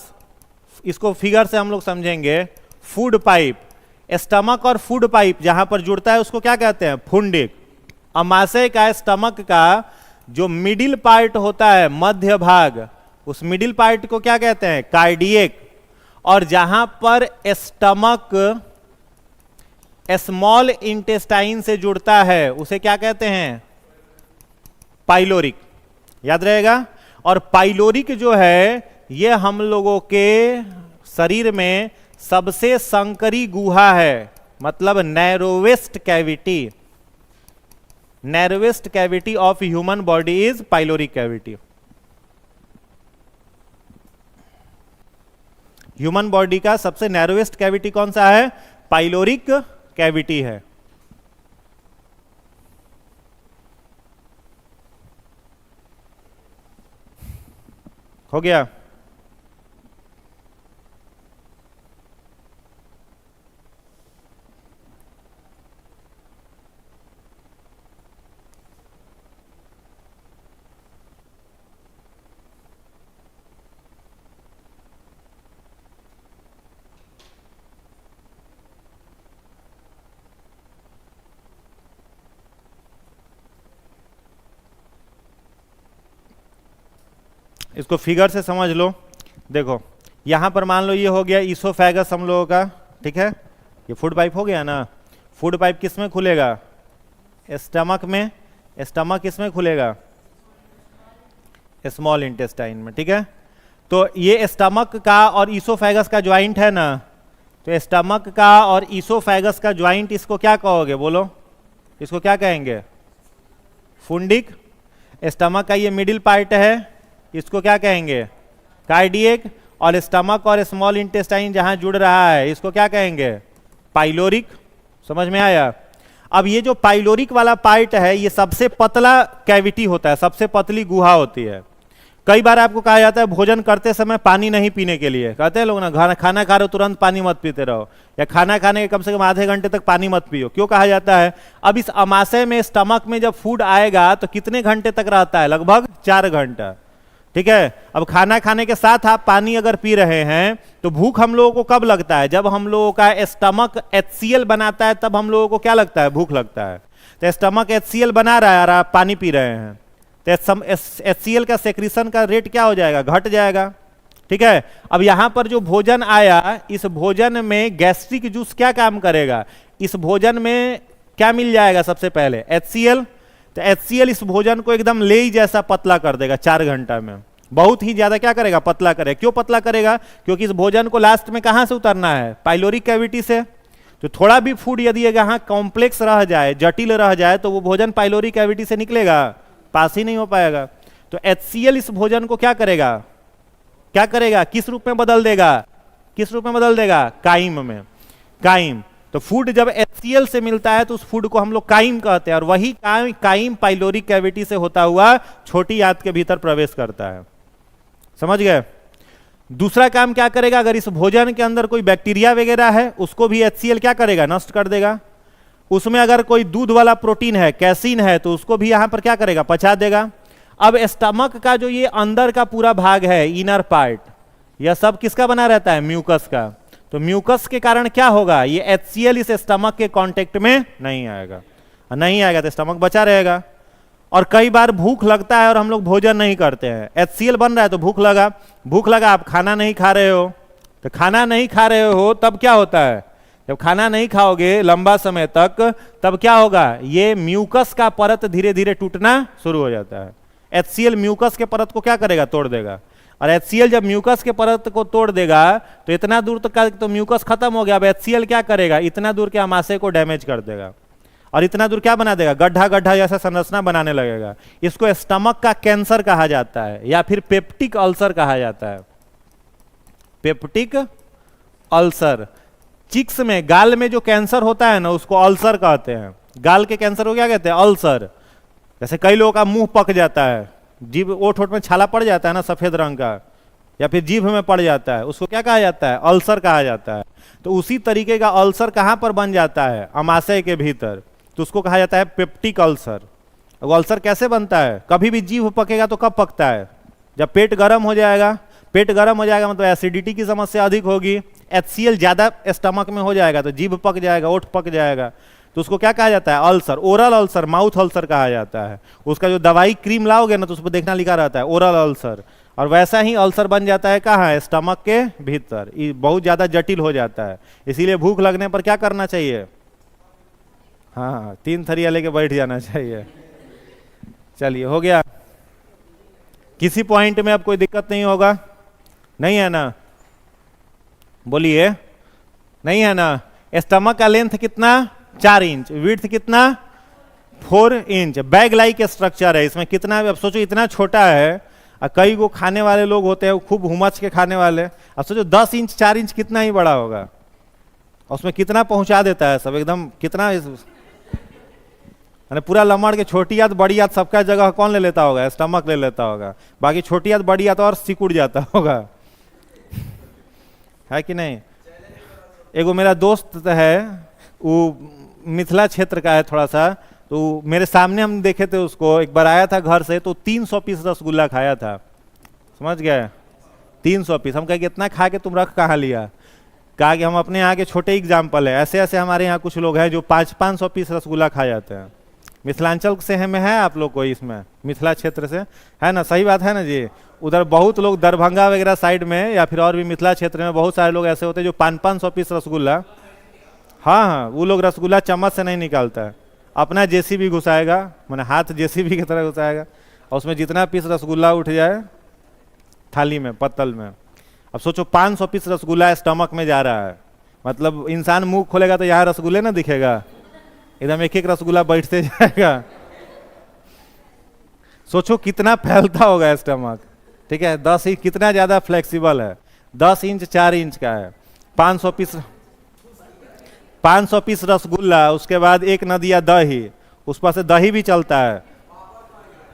इसको फिगर से हम लोग समझेंगे, फूड पाइप, स्टमक और फूड पाइप जहां पर जुड़ता है उसको क्या कहते हैं, फुंडिक। अमाशय का स्टमक का जो मिडिल पार्ट होता है, मध्य भाग, उस मिडिल पार्ट को क्या कहते हैं, कार्डियक। और जहां पर स्टमक स्मॉल इंटेस्टाइन से जुड़ता है उसे क्या कहते हैं, पाइलोरिक। याद रहेगा। और पाइलोरिक जो है ये हम लोगों के शरीर में सबसे संकरी गुहा है, मतलब narrowest cavity, narrowest cavity of human body is pyloric cavity. Human body का सबसे नैरोवेस्ट कैविटी कौन सा है, पाइलोरिक कैविटी है। हो गया। इसको फिगर से समझ लो। देखो यहां पर मान लो ये हो गया ईसोफेगस हम लोगों का, ठीक है, ये फूड पाइप हो गया ना। फूड पाइप किस में खुलेगा, स्टमक में। स्टमक किस में खुलेगा, स्मॉल इंटेस्टाइन में, ठीक है। तो ये स्टमक का और ईसोफेगस का ज्वाइंट है ना, तो स्टमक का और ईसोफेगस का ज्वाइंट, इसको क्या कहोगे बोलो, इसको क्या कहेंगे, फुंडिक। स्टमक का ये मिडिल पार्ट है, इसको क्या कहेंगे, कार्डियक। और स्टमक और स्मॉल इंटेस्टाइन जहां जुड़ रहा है इसको क्या कहेंगे, पाइलोरिक। समझ में आया। अब ये जो पाइलोरिक वाला पार्ट है ये सबसे पतला कैविटी होता है, सबसे पतली गुहा होती है। कई बार आपको कहा जाता है भोजन करते समय पानी नहीं पीने के लिए, कहते हैं लोग ना, खाना खा रहे हो तुरंत पानी मत पीते रहो, या खाना खाने के कम से कम आधे घंटे तक पानी मत पियो। क्यों कहा जाता है, अब इस अमाशय में, स्टमक में जब फूड आएगा तो कितने घंटे तक रहता है, लगभग 4 घंटा, ठीक है। अब खाना खाने के साथ आप पानी अगर पी रहे हैं तो भूख हम लोगों को कब लगता है, जब हम लोगों का स्टमक HCl बनाता है तब हम लोगों को क्या लगता है, भूख लगता है। तो स्टमक HCl बना रहा है और आप पानी पी रहे हैं, तो HCl का सेक्रीशन का रेट क्या हो जाएगा, घट जाएगा, ठीक है। अब यहां पर जो भोजन आया, इस भोजन में गैस्ट्रिक जूस क्या काम करेगा, इस भोजन में क्या मिल जाएगा, सबसे पहले HCl। तो HCl इस भोजन को एकदम लेई जैसा पतला कर देगा 4 घंटा में, बहुत ही ज्यादा क्या करेगा, पतला करेगा। क्यों पतला करेगा, क्योंकि इस भोजन को लास्ट में कहां से उतरना है, पाइलोरिक कैविटी से। तो थोड़ा भी फूड यदि यहाँ कॉम्प्लेक्स रह जाए, जटिल रह जाए, तो वो भोजन पाइलोरिक कैविटी से निकलेगा, पास ही नहीं हो पाएगा। तो HCl इस भोजन को क्या करेगा, क्या करेगा, किस रूप में बदल देगा, किस रूप में बदल देगा, काइम में, काइम। तो फूड जब HCl से मिलता है तो उस फूड को हम लोग काइम कहते हैं, और वही काइम पाइलोरिक कैविटी से होता हुआ छोटी आंत के भीतर प्रवेश करता है। समझ गए। दूसरा काम क्या करेगा, अगर इस भोजन के अंदर कोई बैक्टीरिया वगैरह है उसको भी HCl क्या करेगा, नष्ट कर देगा। उसमें अगर कोई दूध वाला प्रोटीन है, कैसीन है, तो उसको भी यहां पर क्या करेगा, पचा देगा। अब स्टमक का जो ये अंदर का पूरा भाग है, इनर पार्ट, यह सब किसका बना रहता है, म्यूकस का। तो म्यूकस के कारण क्या होगा, ये HCl इस स्टमक के कांटेक्ट में नहीं आएगा, नहीं आएगा तो स्टमक बचा रहेगा। और कई बार भूख लगता है और हम लोग भोजन नहीं करते हैं, HCl बन रहा है तो भूख लगा, भूख लगा, आप खाना नहीं खा रहे हो, तो खाना नहीं खा रहे हो तब क्या होता है, जब खाना नहीं खाओगे लंबा समय तक, तब क्या होगा, ये म्यूकस का परत धीरे धीरे टूटना शुरू हो जाता है। HCl म्यूकस के परत को क्या करेगा, तोड़ देगा। और HCl जब म्यूकस के परत को तोड़ देगा तो इतना दूर तक का तो म्यूकस खत्म हो गया। अब HCl क्या करेगा, इतना दूर के अमाशय को डैमेज कर देगा, और इतना दूर क्या बना देगा, गड्ढा गड्ढा जैसा संरचना बनाने लगेगा। इसको स्टमक का कैंसर कहा जाता है, या फिर पेप्टिक अल्सर कहा जाता है, पेप्टिक अल्सर। चिक्स में, गाल में जो कैंसर होता है ना, उसको अल्सर कहते हैं। गाल के कैंसर को क्या कहते हैं, अल्सर। जैसे कई लोगों का मुंह पक जाता है, जीभ, ओठ ओठ में छाला पड़ जाता है ना सफेद रंग का, या फिर जीभ में पड़ जाता है, उसको क्या कहा जाता है, अल्सर कहा जाता है। तो उसी तरीके का अल्सर कहां पर बन जाता है, अमाशय के भीतर। तो उसको कहा जाता है पेप्टिक अल्सर। वो अल्सर कैसे बनता है? कभी भी जीभ पकेगा तो कब पकता है? जब पेट गर्म हो जाएगा। पेट गर्म हो जाएगा मतलब एसिडिटी की समस्या अधिक होगी, HCl ज़्यादा स्टमक में हो जाएगा तो जीभ पक जाएगा, ओठ पक जाएगा, तो उसको क्या कहा जाता है? Ulcer, oral ulcer, mouth ulcer कहा जाता है। उसका जो दवाई क्रीम लाओगे ना तो उस पर देखना लिखा रहता है ओरल अल्सर, और वैसा ही अल्सर बन जाता है कहाँ है? स्टमक के भीतर। ये बहुत ज़्यादा जटिल हो जाता है, इसीलिए भूख लगने पर क्या करना चाहिए? हाँ, 3 थरिया लेके बैठ जाना चाहिए। चलिए, हो गया। किसी पॉइंट में अब कोई दिक्कत नहीं होगा? नहीं है ना? बोलिए, नहीं है ना? स्टमक का लेंथ कितना? 4 इंच। विड्थ कितना? 4 इंच। बैग लाइक स्ट्रक्चर है इसमें। कितना, अब सोचो इतना छोटा है, और कई को खाने वाले लोग होते हैं खूब हुमच के खाने वाले। अब सोचो 10 इंच 4 इंच कितना ही बड़ा होगा, उसमें कितना पहुंचा देता है सब एकदम, कितना पूरा लमड़ के। छोटी याद बड़ी याद सबका जगह कौन ले लेता होगा? स्टमक ले लेता होगा। बाकी छोटी याद बड़ी याद और सिकुड़ जाता होगा, है कि नहीं? एगो मेरा दोस्त है, वो मिथिला क्षेत्र का है थोड़ा सा, तो मेरे सामने हम देखे थे उसको। एक बार आया था घर से तो 300 पीस रसगुल्ला खाया था, समझ गए? 300 पीस। हम कहे कि इतना खा के तुम रख कहाँ लिया? कहा कि हम अपने यहाँ के छोटे एग्जाम्पल है, ऐसे ऐसे हमारे यहाँ कुछ लोग हैं जो 500-500 पीस रसगुल्ला खा जाते हैं। मिथिलांचल से है में है आप लोग को, इसमें मिथिला क्षेत्र से है ना? सही बात है ना जी? उधर बहुत लोग दरभंगा वगैरह साइड में या फिर और भी मिथिला क्षेत्र में बहुत सारे लोग ऐसे होते हैं जो 500-500 पीस रसगुल्ला, हाँ हाँ, वो लोग रसगुल्ला चम्मच से नहीं निकालता है, अपना जेसीबी घुसाएगा, मैंने हाथ जेसीबी की तरह घुसाएगा, और उसमें जितना पीस रसगुल्ला उठ जाए थाली में, पत्तल में। अब सोचो 500 पीस रसगुल्ला स्टमक में जा रहा है, मतलब इंसान मुंह खोलेगा तो यहाँ रसगुल्ले ना दिखेगा, एकदम एक एक रसगुल्ला बैठते जाएगा। सोचो कितना फैलता होगा स्टमक, ठीक है? 10 इंच कितना ज्यादा फ्लेक्सिबल है, 10 इंच 4 इंच का है। 500 पीस रसगुल्ला, उसके बाद एक नदिया दही, उस पर से दही भी चलता है।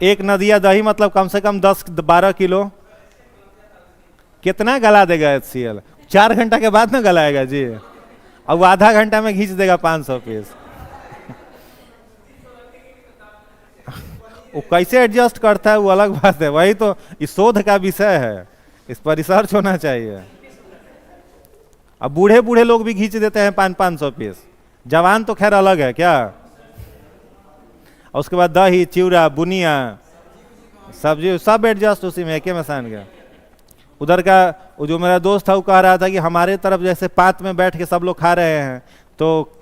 एक नदिया दही मतलब कम से कम 10-12 किलो। कितना गला देगा HCl? 4 घंटा के बाद ना गलाएगा जी, अब वो आधा घंटा में खींच देगा 500 पीस। वो कैसे एडजस्ट करता है वो अलग बात है, वही तो इस शोध का विषय है, इस पर रिसर्च होना चाहिए। अब बूढ़े बूढ़े लोग भी खींच देते हैं 500-500 पीस, जवान तो खैर अलग है क्या। और उसके बाद दही, चिवड़ा, बुनिया, सब्जी सब एडजस्ट उसी में, एक में सान गया। उधर का वो जो मेरा दोस्त था वो कह रहा था कि हमारे तरफ जैसे पात में बैठ के सब लोग खा रहे हैं, तो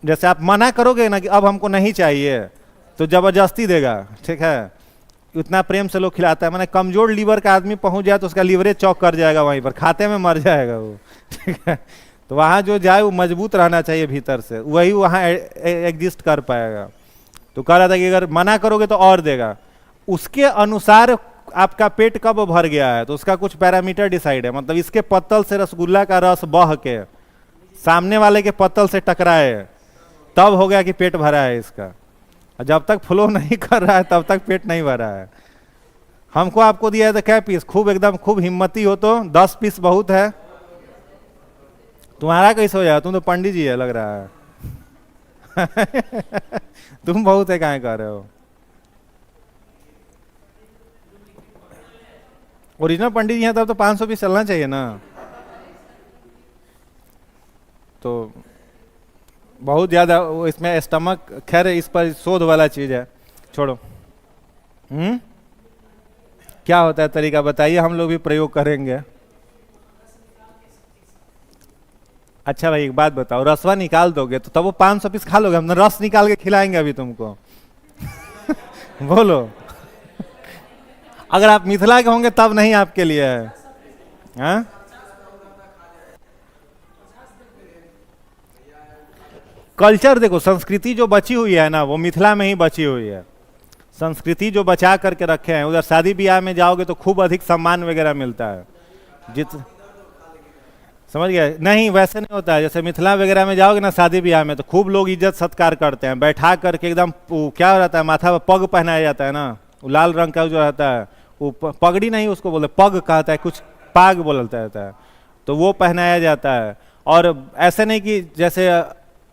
जैसे आप मना करोगे ना कि अब हमको नहीं चाहिए तो जबरदस्ती देगा, ठीक है? उतना प्रेम से लोग खिलाता है। मैंने कमजोर लीवर का आदमी पहुंच जाए तो उसका लीवरेज चौक कर जाएगा, वहीं पर खाते में मर जाएगा वो, ठीक है? तो वहाँ जो जाए वो मजबूत रहना चाहिए भीतर से, वही वहाँ एग्जिस्ट कर पाएगा। तो कह रहा था कि अगर मना करोगे तो और देगा, उसके अनुसार आपका पेट कब भर गया है तो उसका कुछ पैरामीटर डिसाइड है। मतलब इसके पत्तल से रसगुल्ला का रस बह के सामने वाले के पत्तल से टकराए तब हो गया कि पेट भरा है इसका। जब तक फ्लो नहीं कर रहा है तब तक पेट नहीं भरा है। हमको आपको दिया है तो क्या पीस, खूब एकदम खूब हिम्मती हो तो 10 पीस बहुत है। तुम्हारा कैसे हो जाए? तुम तो पंडित जी है लग रहा है। तुम बहुत है कहाँ कर रहे हो? ओरिजिनल पंडित जी हैं तब तो 500 पीस चलना चाहिए ना। तो बहुत ज्यादा इसमें स्टमक, खैर इस पर शोध वाला चीज है, छोड़ो। क्या होता है तरीका बताइए, हम लोग भी प्रयोग करेंगे। अच्छा भाई एक बात बताओ, रसवा निकाल दोगे तो तब वो 500 पीस खा लोगे? हम रस निकाल के खिलाएंगे अभी तुमको। बोलो, अगर आप मिथिला के होंगे तब नहीं आपके लिए है। हाँ? कल्चर देखो, संस्कृति जो बची हुई है ना वो मिथिला में ही बची हुई है। संस्कृति जो बचा करके रखे हैं, उधर शादी ब्याह में जाओगे तो खूब अधिक सम्मान वगैरह मिलता है। समझ गए? नहीं वैसे नहीं होता है। जैसे मिथिला वगैरह में जाओगे ना शादी ब्याह में तो खूब लोग इज्जत सत्कार करते हैं, बैठा करके एकदम क्या रहता है, माथा पर पग पहनाया जाता है ना, वो लाल रंग का जो रहता है, वो पगड़ी नहीं उसको बोलते, पग कहता है, कुछ पाग बोलता रहता है, तो वो पहनाया जाता है। और ऐसे नहीं कि जैसे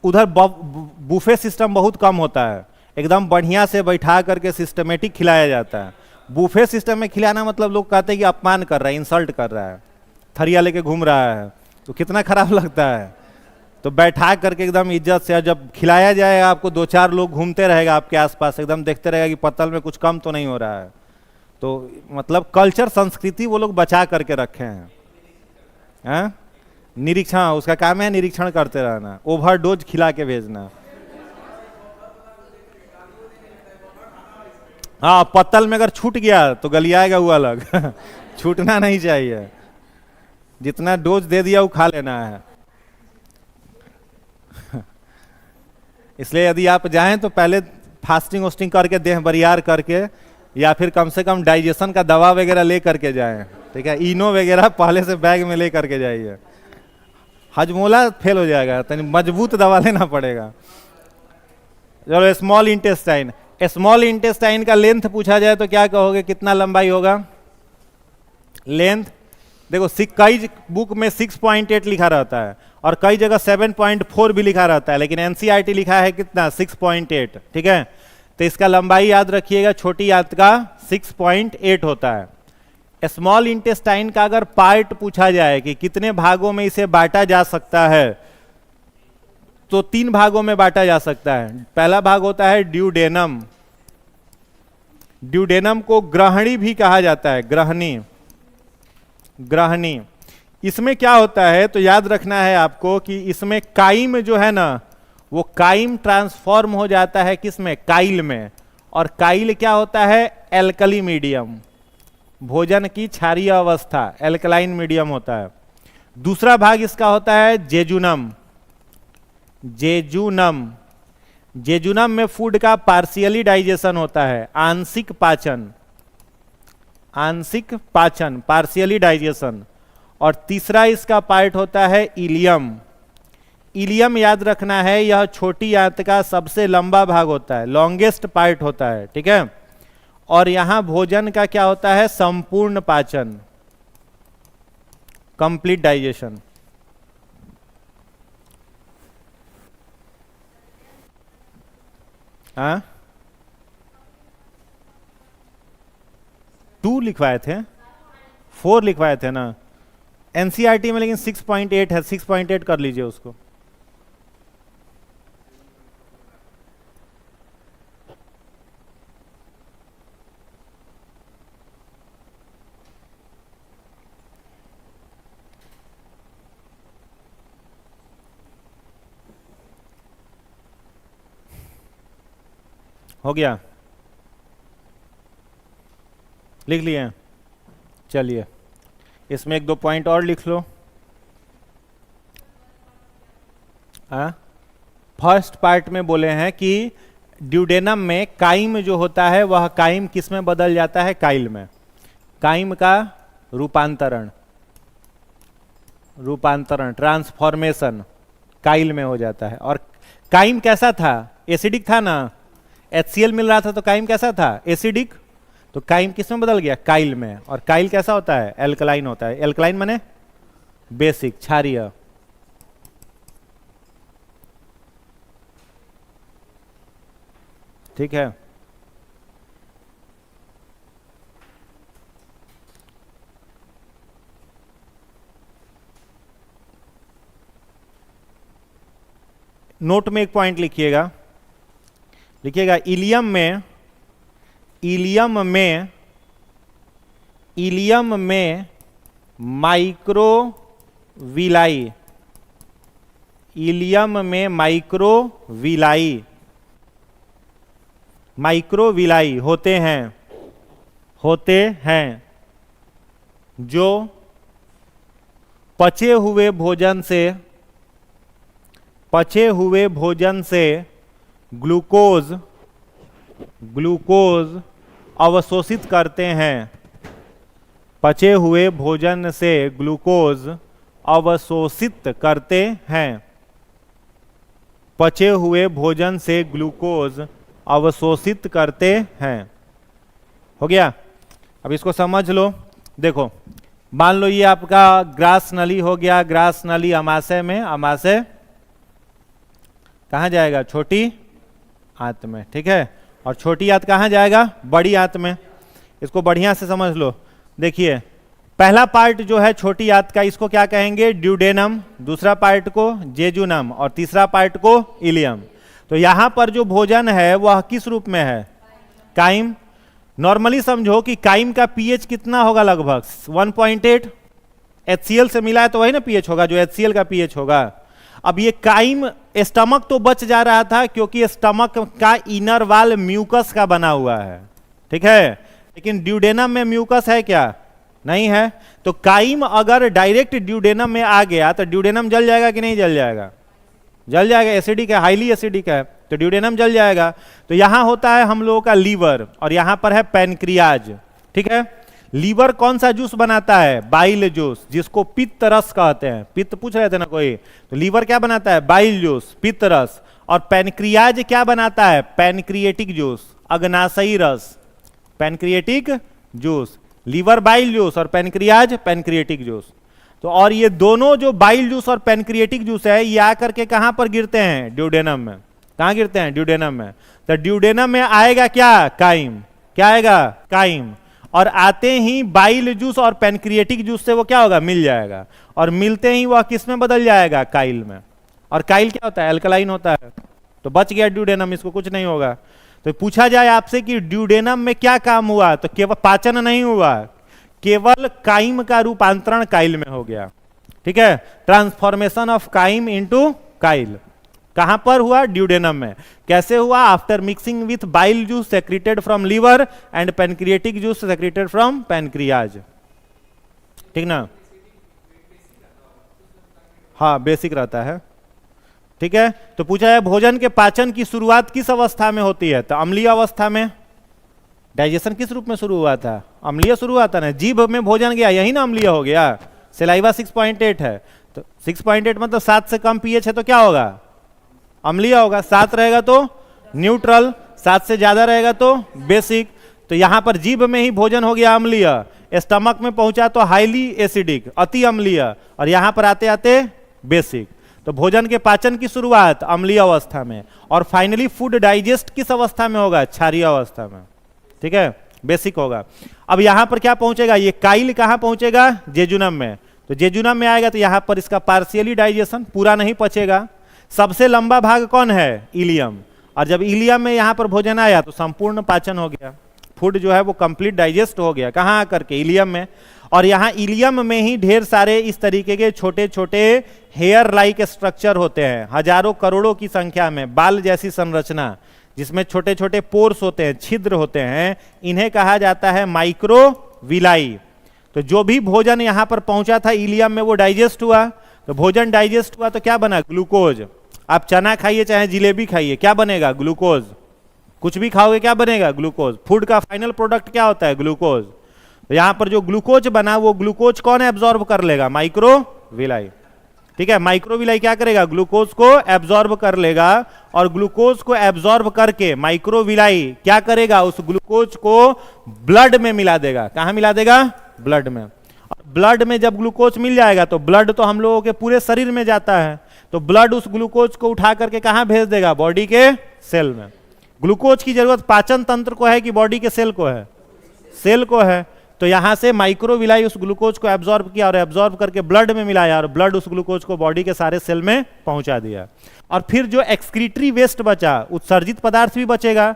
उधर बुफे सिस्टम बहुत कम होता है, एकदम बढ़िया से बैठा करके सिस्टमेटिक खिलाया जाता है। बुफे सिस्टम में खिलाना मतलब लोग कहते हैं कि अपमान कर रहा है, इंसल्ट कर रहा है, थरिया लेके घूम रहा है, तो कितना खराब लगता है। तो बैठा करके एकदम इज्जत से जब खिलाया जाएगा, आपको दो चार लोग घूमते रहेगा आपके आसपास, एकदम देखते रहेगा कि पत्तल में कुछ कम तो नहीं हो रहा है। तो मतलब कल्चर संस्कृति वो लोग बचा करके रखे हैं। निरीक्षण, उसका काम है निरीक्षण करते रहना, ओवरडोज खिला के भेजना। हाँ, पत्तल में अगर छूट गया तो गलियाएगा वो अलग छूटना नहीं चाहिए, जितना डोज दे दिया वो खा लेना है। इसलिए यदि आप जाएं तो पहले फास्टिंग वोस्टिंग करके, देह बरियार करके, या फिर कम से कम डाइजेशन का दवा वगैरह ले करके जाएं, ठीक है। इनो वगैरह पहले से बैग में ले करके जाइए, हजमोला फेल हो जाएगा, तो मजबूत दवा लेना पड़ेगा। चलो, स्मॉल इंटेस्टाइन। स्मॉल इंटेस्टाइन का लेंथ पूछा जाए तो क्या कहोगे, कितना लंबाई होगा? लेंथ देखो, कई बुक में 6.8 लिखा रहता है और कई जगह 7.4 भी लिखा रहता है, लेकिन एनसीईआरटी लिखा है कितना, 6.8, ठीक है। तो इसका लंबाई याद रखिएगा, छोटी आंत का 6.8 होता है। स्मॉल इंटेस्टाइन का अगर पार्ट पूछा जाए कि कितने भागों में इसे बांटा जा सकता है, तो 3 भागों में बांटा जा सकता है। पहला भाग होता है ड्यूडेनम। ड्यूडेनम को ग्रहणी भी कहा जाता है, ग्रहणी, ग्रहणी। इसमें क्या होता है तो याद रखना है आपको कि इसमें काइम जो है ना, वो काइम ट्रांसफॉर्म हो जाता है किसमें, काइल में। और काइल क्या होता है, एल्कली मीडियम, भोजन की क्षारीय अवस्था, एल्कलाइन मीडियम होता है। दूसरा भाग इसका होता है जेजुनम। जेजुनम, जेजुनम में फूड का पार्शियली डाइजेशन होता है, आंशिक पाचन, आंशिक पाचन, पार्शियली डाइजेशन। और तीसरा इसका पार्ट होता है इलियम। इलियम याद रखना है, यह छोटी आंत का सबसे लंबा भाग होता है, लॉन्गेस्ट पार्ट होता है, ठीक है। और यहां भोजन का क्या होता है, संपूर्ण पाचन, कंप्लीट डाइजेशन। हाँ, 2 लिखवाए थे, 4 लिखवाए थे ना एनसीईआरटी में, लेकिन 6.8 है, 6.8 कर लीजिए उसको। हो गया, लिख लिए? चलिए, इसमें 1-2 पॉइंट और लिख लो। फर्स्ट पार्ट में बोले हैं कि ड्यूडेनम में काइम जो होता है वह काइम किस में बदल जाता है, काइल में। काइम का रूपांतरण, रूपांतरण, ट्रांसफॉर्मेशन काइल में हो जाता है। और काइम कैसा था, एसिडिक था ना, HCl मिल रहा था, तो काइम कैसा था, एसिडिक। तो काइम किस में बदल गया, काइल में। और काइल कैसा होता है, एल्कलाइन होता है। एल्कलाइन माने बेसिक, क्षारीय। ठीक है। नोट में एक पॉइंट लिखिएगा, लिखिएगा इलियम में, इलियम में, इलियम में माइक्रोविलाई, इलियम में माइक्रोविलाई, माइक्रोविलाई होते हैं, होते हैं, जो पचे हुए भोजन से, पचे हुए भोजन से ग्लूकोज, ग्लूकोज अवशोषित करते हैं। पचे हुए भोजन से ग्लूकोज अवशोषित करते हैं। पचे हुए भोजन से ग्लूकोज अवशोषित करते हैं। हो गया? अब इसको समझ लो। देखो, मान लो ये आपका ग्रास नली हो गया, ग्रास नली अमाशय में, अमाशय कहाँ जाएगा? छोटी आंत में, ठीक है। और छोटी आंत कहाँ जाएगा? बड़ी आंत में। इसको बढ़िया से समझ लो। देखिए पहला पार्ट जो है छोटी आंत का, इसको क्या कहेंगे? ड्यूडेनम। दूसरा पार्ट को जेजुनम और तीसरा पार्ट को इलियम। तो यहां पर जो भोजन है वह किस रूप में है? काइम। नॉर्मली समझो कि काइम का पीएच कितना होगा? लगभग 1.8। HCl से मिला है तो वही ना पीएच होगा, जो HCl का पीएच होगा। अब ये काइम, स्टमक तो बच जा रहा था क्योंकि स्टमक का इनर वाल म्यूकस का बना हुआ है, ठीक है। लेकिन ड्यूडेनम में म्यूकस है क्या? नहीं है। तो काइम अगर डायरेक्ट ड्यूडेनम में आ गया तो ड्यूडेनम जल जाएगा कि नहीं जल जाएगा? जल जाएगा। एसिडिक है, हाईली एसिडिक है, तो ड्यूडेनम जल जाएगा। तो यहां होता है हम लोगों का लीवर और यहां पर है पैनक्रियाज, ठीक है। लीवर कौन सा जूस बनाता है? बाइल जूस, जिसको पित्त रस कहते हैं। पित्त पूछ रहे थे ना कोई, तो लीवर क्या बनाता है? बाइल जूस, पित्त रस। और पैनक्रियाज क्या बनाता है? पैनक्रिएटिक जूस, अग्नाशयी रस, pancreatic juice. Liver bile juice और पैनक्रियाज पैनक्रिएटिक जूस। तो और ये दोनों जो बाइल जूस और पैनक्रिएटिक जूस है, ये आकर के कहां पर गिरते हैं? ड्यूडेनम में। कहां गिरते हैं? ड्यूडेनम में। तो ड्यूडेनम में आएगा क्या? काइम। क्या आएगा? काइम। और आते ही बाइल जूस और पैनक्रिएटिक जूस से वो क्या होगा? मिल जाएगा। और मिलते ही वह किस में बदल जाएगा? काइल में। और काइल क्या होता है? अल्कलाइन होता है। तो बच गया ड्यूडेनम, इसको कुछ नहीं होगा। तो पूछा जाए आपसे कि ड्यूडेनम में क्या काम हुआ, तो केवल पाचन नहीं हुआ, केवल काइम का रूपांतरण काइल में हो गया, ठीक है। Transformation of chyme into chyle कहां पर हुआ? ड्यूडेनम में। कैसे हुआ? After mixing with bile juice secreted from liver and pancreatic juice secreted from pancreas, ठीक ना। हाँ, बेसिक रहता है, ठीक है। तो पूछा है भोजन के पाचन की शुरुआत किस अवस्था में होती है? तो अम्लीय अवस्था में। डाइजेशन किस रूप में शुरू हुआ था? अम्लीय शुरू हुआ था ना। जीभ में भोजन गया, यही ना अम्लीय हो गया। सलाइवा 6.8 है, तो 6.8 मतलब 7 से कम पीएच है तो क्या होगा? अम्लीय होगा। 7 रहेगा तो न्यूट्रल, 7 से ज्यादा रहेगा तो बेसिक। तो यहां पर जीभ में ही भोजन हो गया अम्लीय, स्टमक में पहुंचा तो हाईली एसिडिक, अति अम्लीय, और यहां पर आते आते बेसिक। तो भोजन के पाचन की शुरुआत अम्लीय अवस्था में, और फाइनली फूड डाइजेस्ट किस अवस्था में होगा? क्षारीय अवस्था में, ठीक है, बेसिक होगा। अब यहां पर क्या पहुंचेगा? ये काइल कहां पहुंचेगा? जेजुनम में। तो जेजुनम में आएगा तो यहां पर इसका पार्शियली डाइजेशन, पूरा नहीं पचेगा। सबसे लंबा भाग कौन है? इलियम। और जब इलियम में यहां पर भोजन आया तो संपूर्ण पाचन हो गया, फूड जो है वो कंप्लीट डाइजेस्ट हो गया। कहां आकर के? इलियम में। और यहां इलियम में ही ढेर सारे इस तरीके के छोटे छोटे हेयर लाइक स्ट्रक्चर होते हैं, हजारों करोड़ों की संख्या में, बाल जैसी संरचना, जिसमें छोटे छोटे पोर्स होते हैं, छिद्र होते हैं। इन्हें कहा जाता है माइक्रोविलाई। तो जो भी भोजन यहां पर पहुंचा था इलियम में वो डाइजेस्ट हुआ। तो भोजन डाइजेस्ट हुआ तो क्या बना? ग्लूकोज। आप चना खाइए चाहे जिलेबी खाइए, क्या बनेगा? ग्लूकोज। कुछ भी खाओगे क्या बनेगा? ग्लूकोज। फूड का फाइनल प्रोडक्ट क्या होता है? ग्लूकोज। तो यहां पर जो ग्लूकोज बना वो ग्लूकोज कौन एब्जॉर्ब कर लेगा? माइक्रोविलाई, ठीक है। माइक्रोविलाई क्या करेगा? ग्लूकोज को एब्जॉर्ब कर लेगा, और ग्लूकोज को एब्जॉर्ब करके माइक्रोविलाई क्या करेगा? उस ग्लूकोज को ब्लड में मिला देगा। कहां मिला देगा? ब्लड में। और ब्लड में जब ग्लूकोज मिल जाएगा तो ब्लड तो हम लोगों के पूरे शरीर में जाता है, तो ब्लड उस ग्लूकोज को उठा करके कहां भेज देगा? बॉडी के सेल में। ग्लूकोज की जरूरत पाचन तंत्र को है कि बॉडी के सेल को है? सेल को है। तो यहां से माइक्रोविलाई उस ग्लूकोज को एब्जॉर्ब किया और एब्जॉर्ब करके ब्लड में मिलाया, और ब्लड उस ग्लूकोज को बॉडी के सारे सेल में पहुंचा दिया। और फिर जो एक्सक्रीटरी वेस्ट बचा, उत्सर्जित पदार्थ भी बचेगा।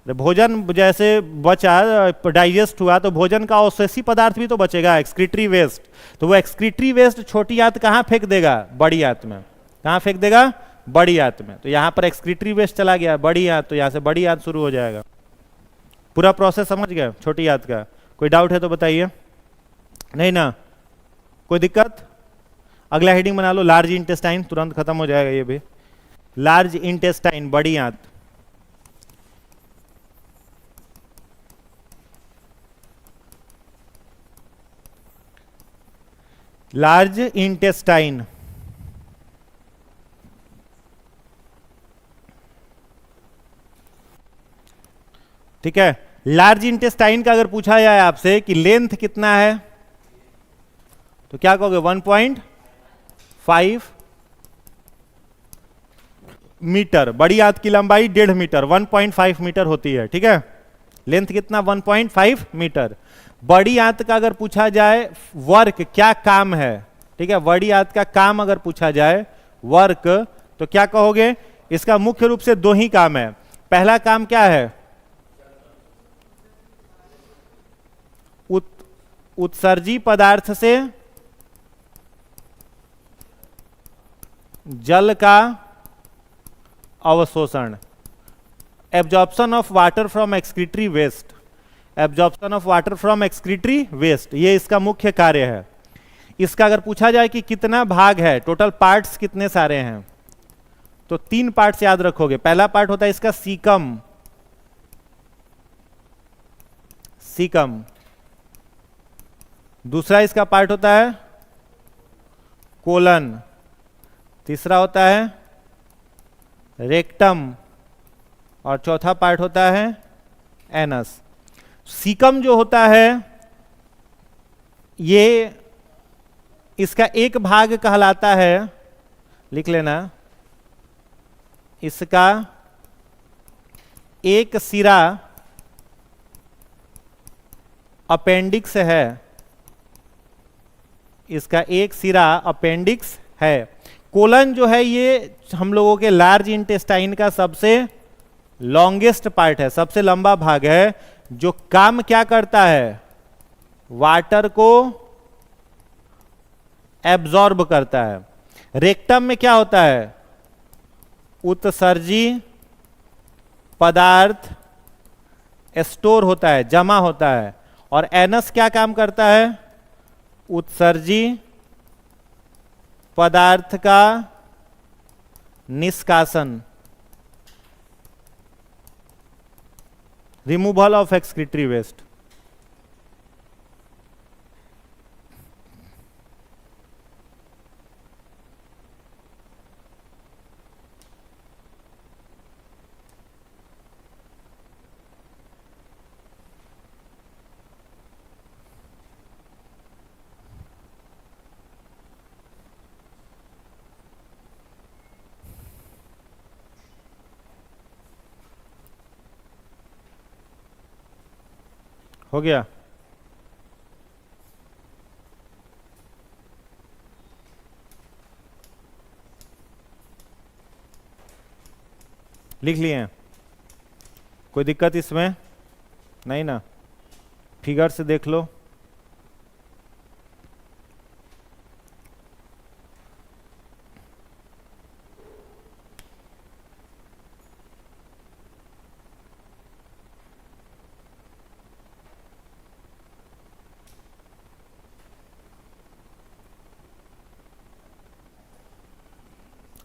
भोजन जैसे बचा, डाइजेस्ट हुआ, तो भोजन का अवशेषी पदार्थ भी तो बचेगा, एक्सक्रीटरी वेस्ट। तो वो एक्सक्रीटरी वेस्ट छोटी आंत कहां फेंक देगा? बड़ी आंत में। कहां फेंक देगा? बड़ी आंत में। तो यहां पर एक्सक्रीटरी वेस्ट चला गया, बड़ी आंत, तो यहां से बड़ी आंत शुरू हो जाएगा। पूरा प्रोसेस समझ गए छोटी आंत का? कोई डाउट है तो बताइए। नहीं ना? कोई दिक्कत? अगला हेडिंग बना लो, लार्ज इंटेस्टाइन, तुरंत खत्म हो जाएगा ये भी। लार्ज इंटेस्टाइन, बड़ी आंत। लार्ज इंटेस्टाइन, ठीक है। लार्ज इंटेस्टाइन का अगर पूछा जाए आपसे कि लेंथ कितना है, तो क्या कहोगे? 1.5 मीटर, बड़ी आंत की लंबाई 1.5 मीटर 1.5 मीटर होती है, ठीक है। लेंथ कितना 1.5 मीटर। बड़ी आंत का अगर पूछा जाए वर्क, क्या काम है, ठीक है, बड़ी आंत का काम अगर पूछा जाए वर्क, तो क्या कहोगे? इसका मुख्य रूप से दो ही काम है। पहला काम क्या है? उत्सर्जी पदार्थ से जल का अवशोषण, absorption of water from excretory waste, absorption of water from excretory waste, ये इसका मुख्य कार्य है। इसका अगर पूछा जाए कि कितना भाग है, टोटल पार्ट्स कितने सारे हैं, तो 3 पार्ट्स याद रखोगे। पहला पार्ट होता है इसका सीकम, सीकम। दूसरा इसका पार्ट होता है कोलन, तीसरा होता है रेक्टम, और चौथा पार्ट होता है एनस। सीकम जो होता है ये इसका एक भाग कहलाता है, लिख लेना, इसका एक सिरा अपेंडिक्स है, इसका एक सिरा अपेंडिक्स है। कोलन जो है ये हम लोगों के लार्ज इंटेस्टाइन का सबसे लॉन्गेस्ट पार्ट है, सबसे लंबा भाग है, जो काम क्या करता है? वाटर को एब्जॉर्ब करता है। रेक्टम में क्या होता है? उत्सर्जी पदार्थ स्टोर होता है, जमा होता है। और एनस क्या काम करता है? उत्सर्जी पदार्थ का निष्कासन, रिमूवल ऑफ एक्सक्रीटरी वेस्ट। हो गया? लिख लिए? कोई दिक्कत इसमें नहीं ना? फिगर से देख लो।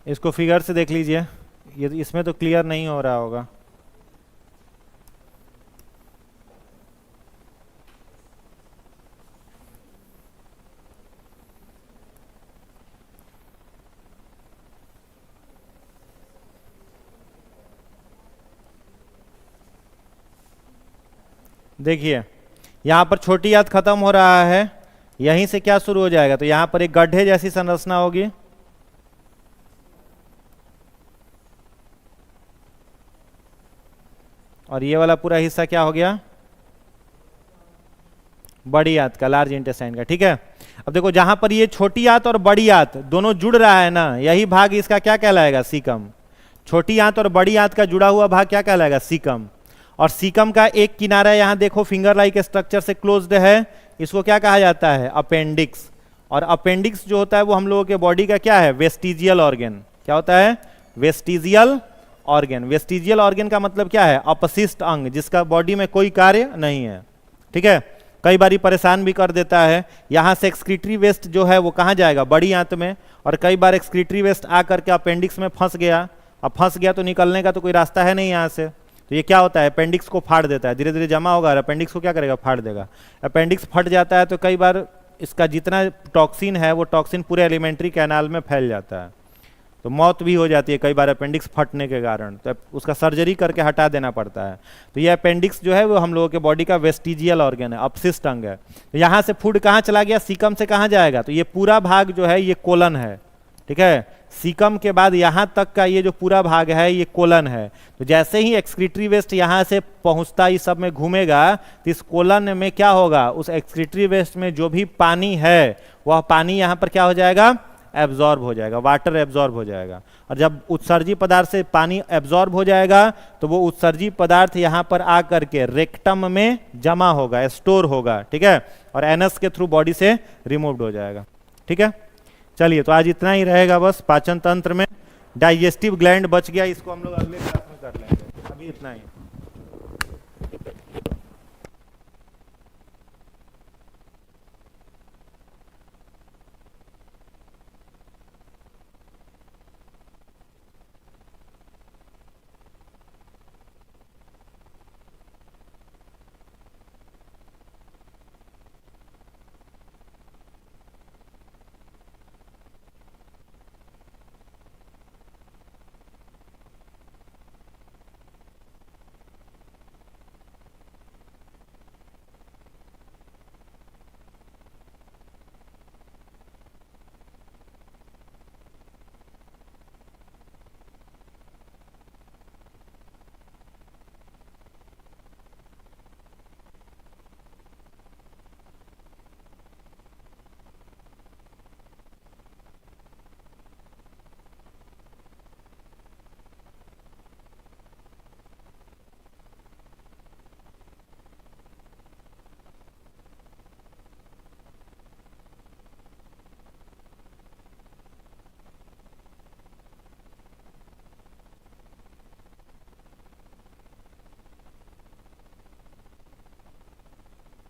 इसको फिगर से देख लीजिए, ये इसमें तो क्लियर नहीं हो रहा होगा। देखिए यहां पर छोटी आंत खत्म हो रहा है, यहीं से क्या शुरू हो जाएगा? तो यहां पर एक गड्ढे जैसी संरचना होगी, और ये वाला पूरा हिस्सा क्या हो गया? बड़ी आंत का, लार्ज इंटेस्टाइन का, ठीक है। अब देखो जहां पर ये छोटी आंत और बड़ी आंत दोनों जुड़ रहा है ना, यही भाग इसका क्या कहलाएगा? सीकम। छोटी आंत और बड़ी आंत का जुड़ा हुआ भाग क्या कहलाएगा? सीकम। और सीकम का एक किनारा यहां देखो फिंगर लाइक स्ट्रक्चर से क्लोज्ड है, इसको क्या कहा जाता है? अपेंडिक्स। और अपेंडिक्स जो होता है वो हम लोगों के बॉडी का क्या है? Vestigial organ. क्या होता है? Vestigial organ. वेस्टिजियल ऑर्गन का मतलब क्या है? अपशिष्ट अंग, जिसका बॉडी में कोई कार्य नहीं है, ठीक है। कई बारी परेशान भी कर देता है। यहां से एक्सक्रीटरी वेस्ट जो है वो कहां जाएगा? बड़ी आंत में। और कई बार एक्सक्रीटरी वेस्ट आकर के अपेंडिक्स में फंस गया, अब फंस गया तो निकलने का तो कोई रास्ता है नहीं यहाँ से, तो ये क्या होता है? अपेंडिक्स को फाड़ देता है, धीरे धीरे जमा होगा और अपेंडिक्स को क्या करेगा? फाड़ देगा। अपेंडिक्स फट जाता है तो कई बार इसका जितना टॉक्सिन है वो टॉक्सिन पूरे एलिमेंट्री कैनाल में फैल जाता है, तो मौत भी हो जाती है कई बार अपेंडिक्स फटने के कारण, तो उसका सर्जरी करके हटा देना पड़ता है। तो ये अपेंडिक्स जो है वो हम लोगों के बॉडी का वेस्टिजियल ऑर्गन है, अपशिष्ट अंग है। तो यहाँ से फूड कहाँ चला गया? सीकम से कहाँ जाएगा? तो ये पूरा भाग जो है ये कोलन है, ठीक है। सीकम के बाद यहां तक का ये जो पूरा भाग है ये कोलन है। तो जैसे ही एक्सक्रीटरी वेस्ट यहां से पहुंचता इस सब में घूमेगा तो इस कोलन में क्या होगा, उस एक्सक्रीटरी वेस्ट में जो भी पानी है वह पानी यहां पर क्या हो जाएगा, एब्जॉर्ब हो जाएगा, वाटर एब्जॉर्ब हो जाएगा। और जब उत्सर्जी पदार्थ से पानी एब्जॉर्ब हो जाएगा तो वो उत्सर्जी पदार्थ यहां पर आकर के रेक्टम में जमा होगा, स्टोर होगा, ठीक है, और एनस के थ्रू बॉडी से रिमूव्ड हो जाएगा। ठीक है, चलिए तो आज इतना ही रहेगा बस पाचन तंत्र में। डाइजेस्टिव ग्लैंड बच गया, इसको हम लोग अगले क्लास में कर लेंगे, अभी इतना ही।